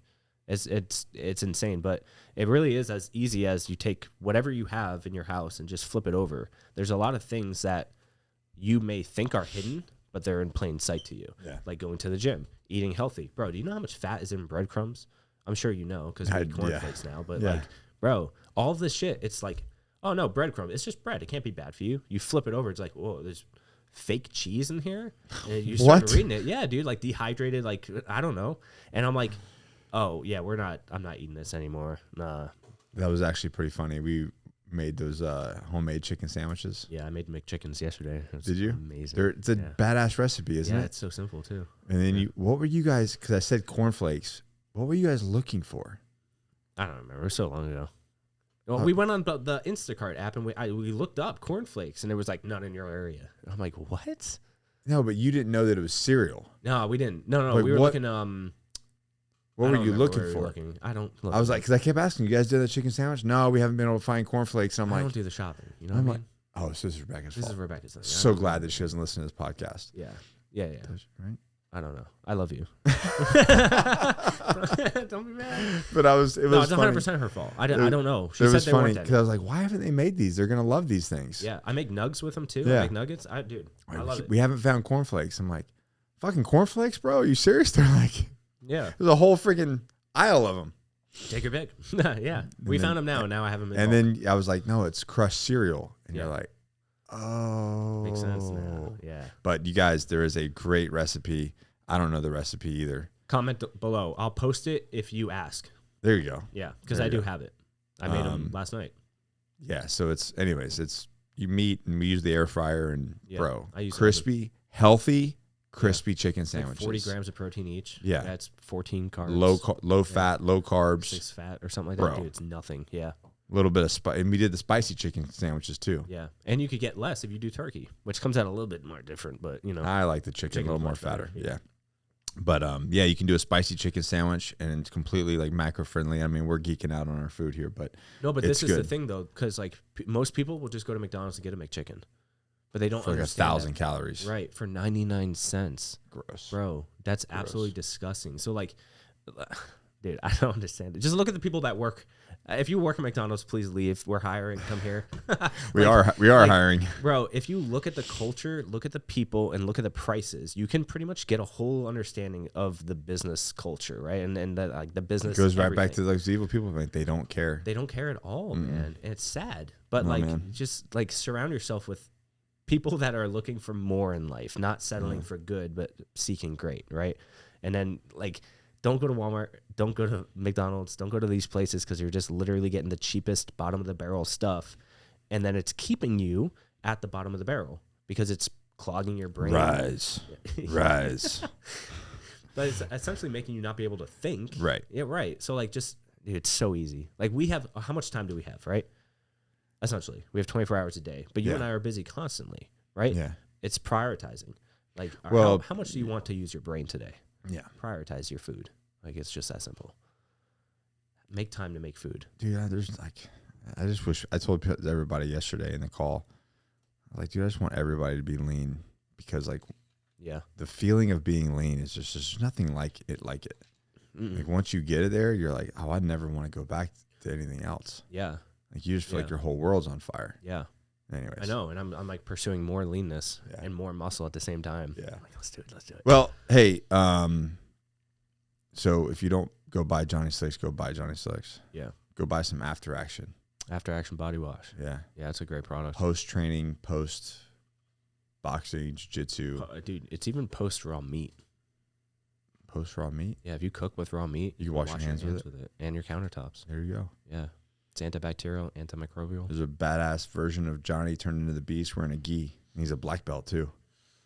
It's insane, but it really is as easy as you take whatever you have in your house and just flip it over. There's a lot of things that you may think are hidden, but they're in plain sight to you. Yeah. Like going to the gym, eating healthy. Bro, do you know how much fat is in breadcrumbs? I'm sure you know because we eat cornflakes now. But like, bro, all of this shit, it's like Oh no, breadcrumb. It's just bread. It can't be bad for you. You flip it over. It's like, whoa, there's fake cheese in here. And you start reading it. Yeah, dude, like dehydrated, like I don't know. And I'm like, oh yeah, I'm not eating this anymore. Nah. That was actually pretty funny. We made those homemade chicken sandwiches. Yeah, I made McChickens yesterday. Did you? Amazing. It's a badass recipe, isn't it? Yeah, it's so simple too. And then what were you guys? Because I said cornflakes. What were you guys looking for? I don't remember. It was so long ago. Well, we went on the Instacart app and we looked up cornflakes and it was like none in your area. I'm like, what? No, but you didn't know that it was cereal. No, we didn't. No. Like, we were looking. What were you looking for? I don't. I was like, because I kept asking, you guys did the chicken sandwich? No, we haven't been able to find cornflakes. And I'm I like, don't do the shopping. You know what I mean? Oh, so this is Rebecca's fault. This is Rebecca's thing. So glad that she doesn't listen to this podcast. Yeah. Right? I don't know. I love you. Don't be mad. But it was 100% her fault. I don't know. She said was they funny weren't because I was like, why haven't they made these? They're gonna love these things. Yeah, I make nugs with them too. Yeah. I make nuggets. I love it. We haven't found cornflakes. I'm like, fucking cornflakes, bro? Are you serious? They're like, yeah. There's a whole freaking aisle of them. Take your pick. Yeah, we found them now. Now I have them. And then I was like, no, it's crushed cereal. And you're like, oh, makes sense now. Yeah. But you guys, there is a great recipe. I don't know the recipe either. Comment below. I'll post it if you ask. There you go. Yeah, because I do have it. I made them last night. Yeah. So it's you meat and we use the air fryer and I use crispy, healthy. Crispy chicken sandwiches. Like 40 grams of protein each. Yeah. That's 14 carbs. Low fat, low carbs. 6 fat or something like that. Dude, it's nothing. Yeah. A little bit of spice. And we did the spicy chicken sandwiches too. Yeah. And you could get less if you do turkey, which comes out a little bit more different, but I like the chicken a little more fatter. Yeah. But you can do a spicy chicken sandwich and it's completely like macro friendly. I mean, we're geeking out on our food here, but this is the thing though, because like most people will just go to McDonald's to get a McChicken. But they don't understand 1,000 calories. Right, for 99 cents. Gross. Bro, that's absolutely disgusting. So, like, dude, I don't understand it. Just look at the people that work. If you work at McDonald's, please leave. We're hiring. Come here. We are hiring. Bro, if you look at the culture, look at the people, and look at the prices, you can pretty much get a whole understanding of the business culture, right? And that, like, the business. It goes right back to those evil people. Like, they don't care. They don't care at all, man. And it's sad. But, just, like, surround yourself with people that are looking for more in life, not settling for good, but seeking great, right? And then, like, don't go to Walmart, don't go to McDonald's, don't go to these places because you're just literally getting the cheapest bottom of the barrel stuff. And then it's keeping you at the bottom of the barrel because it's clogging your brain. Rise. But it's essentially making you not be able to think. Right. Yeah, right. So, like, just, dude, it's so easy. Like, we have, how much time do we have, right? Essentially, we have 24 hours a day, but you and I are busy constantly, right? Yeah. It's prioritizing. Like, well, how much do you want to use your brain today? Yeah. Prioritize your food. Like, it's just that simple. Make time to make food. Dude, there's like, I just wish, I told everybody yesterday in the call, like, dude, I just want everybody to be lean because, like, the feeling of being lean is just, there's nothing like it. Mm-mm. Like, once you get it there, you're like, oh, I'd never want to go back to anything else. Yeah. Like, you just feel like your whole world's on fire. Yeah. Anyways. I know, and I'm like pursuing more leanness and more muscle at the same time. Yeah. I'm like, let's do it. Well, hey, so if you don't go buy Johnny Slicks, go buy Johnny Slicks. Yeah. Go buy some After Action. After Action body wash. Yeah. Yeah, it's a great product. Post training, post boxing, jiu-jitsu. Dude, it's even post raw meat. Post raw meat? Yeah, if you cook with raw meat, you can wash your hands with it. And your countertops. There you go. Yeah. It's antibacterial, antimicrobial. There's a badass version of Johnny turned into the beast wearing a gi. And he's a black belt too.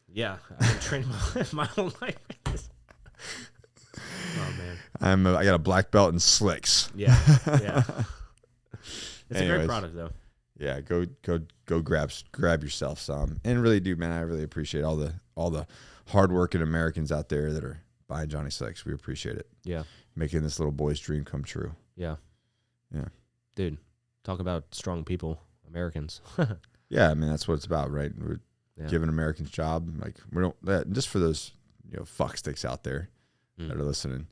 Yeah, I've been training my whole life. Oh man, I got a black belt in slicks. Yeah. It's a great product though. Yeah, go grab yourself some, and really do, man. I really appreciate all the hardworking Americans out there that are buying Johnny Slicks. We appreciate it. Yeah, making this little boy's dream come true. Yeah. Dude, talk about strong people, Americans. Yeah, I mean that's what it's about, right? We're giving Americans job. Like we don't just for those fucksticks out there that are listening.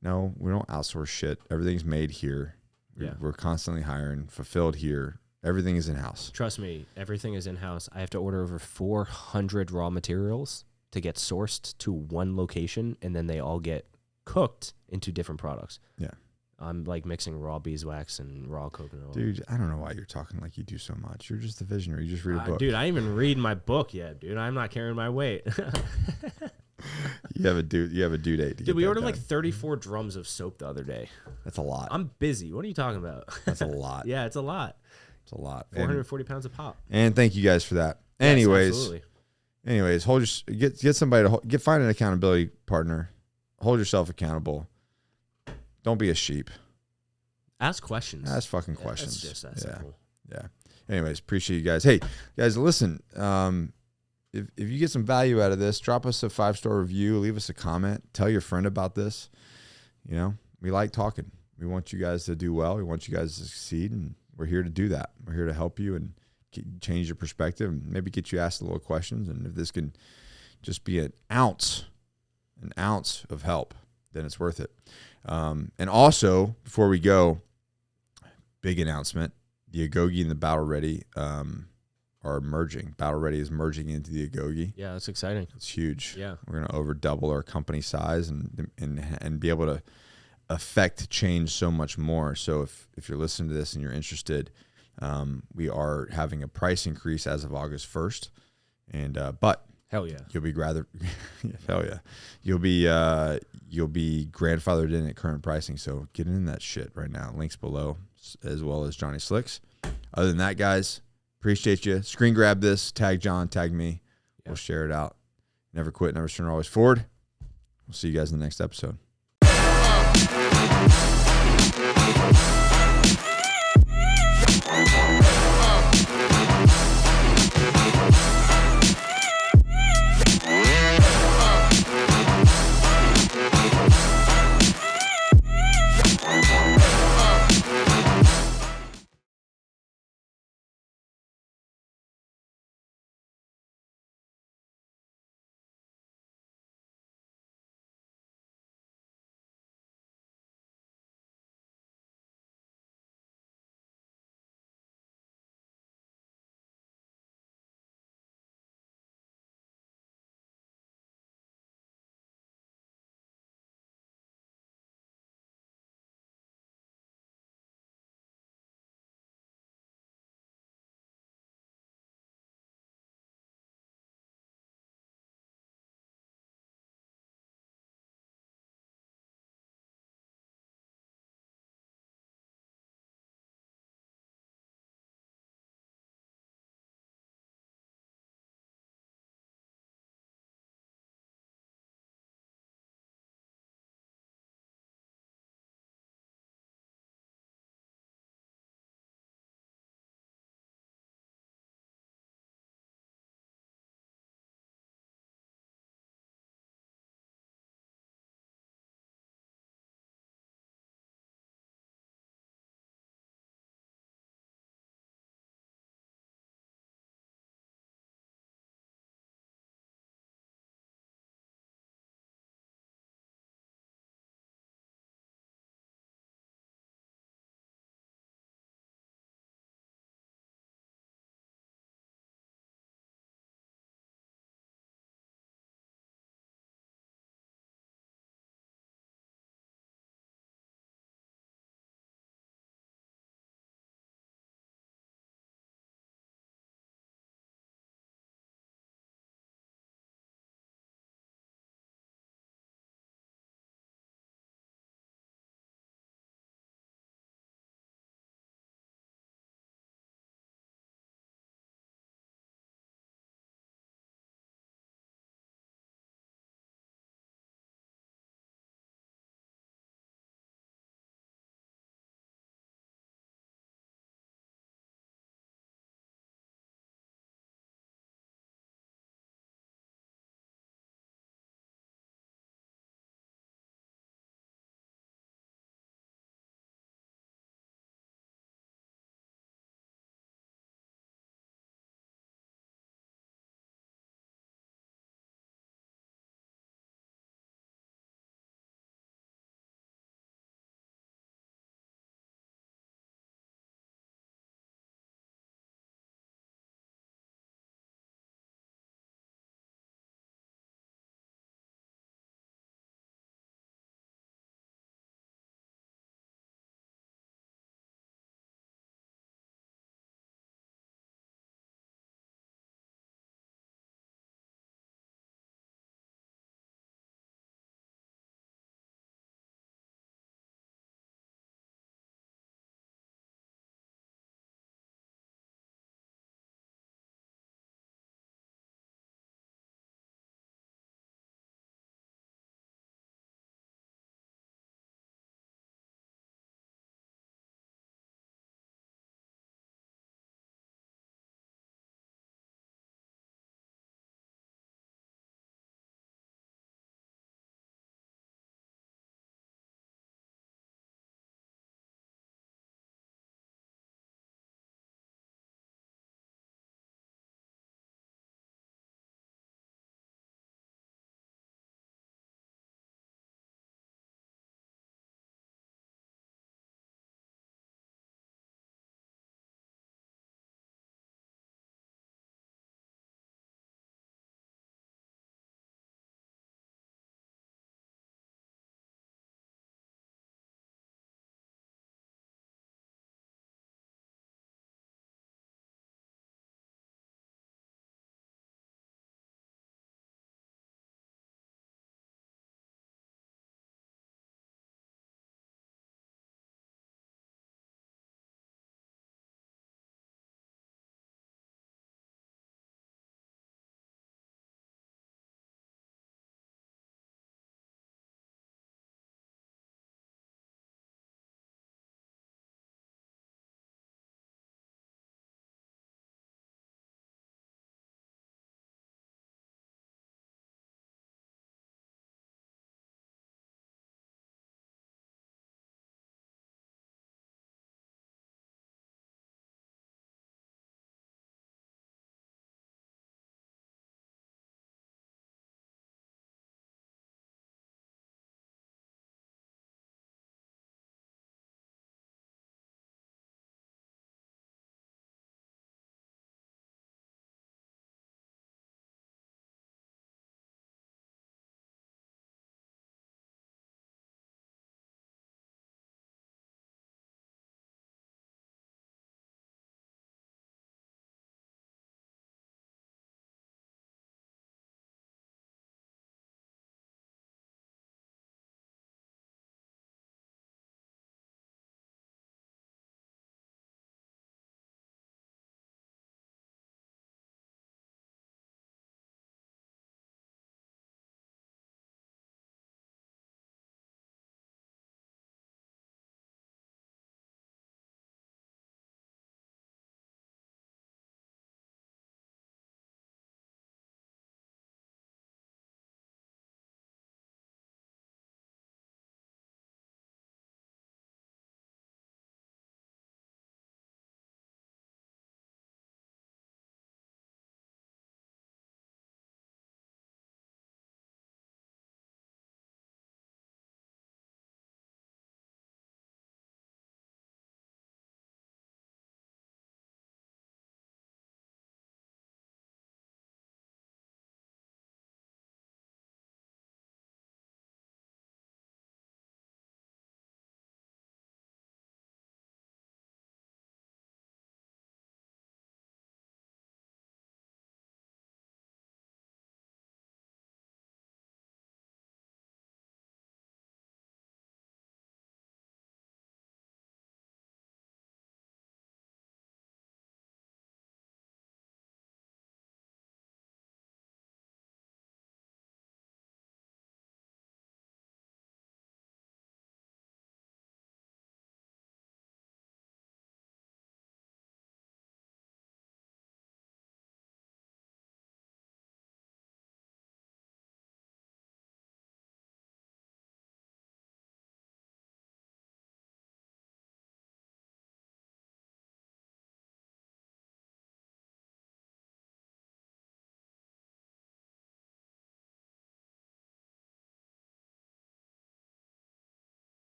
No, we don't outsource shit. Everything's made here. We're constantly hiring, fulfilled here. Everything is in house. Trust me, everything is in house. I have to order over 400 raw materials to get sourced to one location, and then they all get cooked into different products. Yeah. I'm like mixing raw beeswax and raw coconut oil. Dude, I don't know why you're talking like you do so much. You're just the visionary. You just read a book. Dude, I ain't even read my book yet, dude. I'm not carrying my weight. You have a due date. Dude, we ordered like 34 drums of soap the other day. That's a lot. I'm busy. What are you talking about? That's a lot. Yeah, it's a lot. It's a lot. 440 pounds of pop. And thank you guys for that. Yes, anyways, find an accountability partner. Hold yourself accountable. Don't be a sheep. Ask questions. Ask fucking questions. It's just that simple. Yeah. Anyways, appreciate you guys. Hey, guys, listen. If you get some value out of this, drop us a 5-star review. Leave us a comment. Tell your friend about this. You know, we like talking. We want you guys to do well. We want you guys to succeed, and we're here to do that. We're here to help you and change your perspective and maybe get you asked a little questions. And if this can just be an ounce of help, then it's worth it. And also, before we go, big announcement: the Agoge and the Battle Ready are merging. Battle Ready is merging into the Agoge. Yeah, that's exciting. It's huge. Yeah, we're gonna double our company size and be able to affect change so much more. So if you're listening to this and you're interested, we are having a price increase as of August 1st, and but. Hell yeah. You'll be hell yeah. You'll be grandfathered in at current pricing. So get in that shit right now. Links below, as well as Johnny Slicks. Other than that, guys, appreciate you. Screen grab this, tag John, tag me. Yeah. We'll share it out. Never quit, never surrender, always forward. We'll see you guys in the next episode.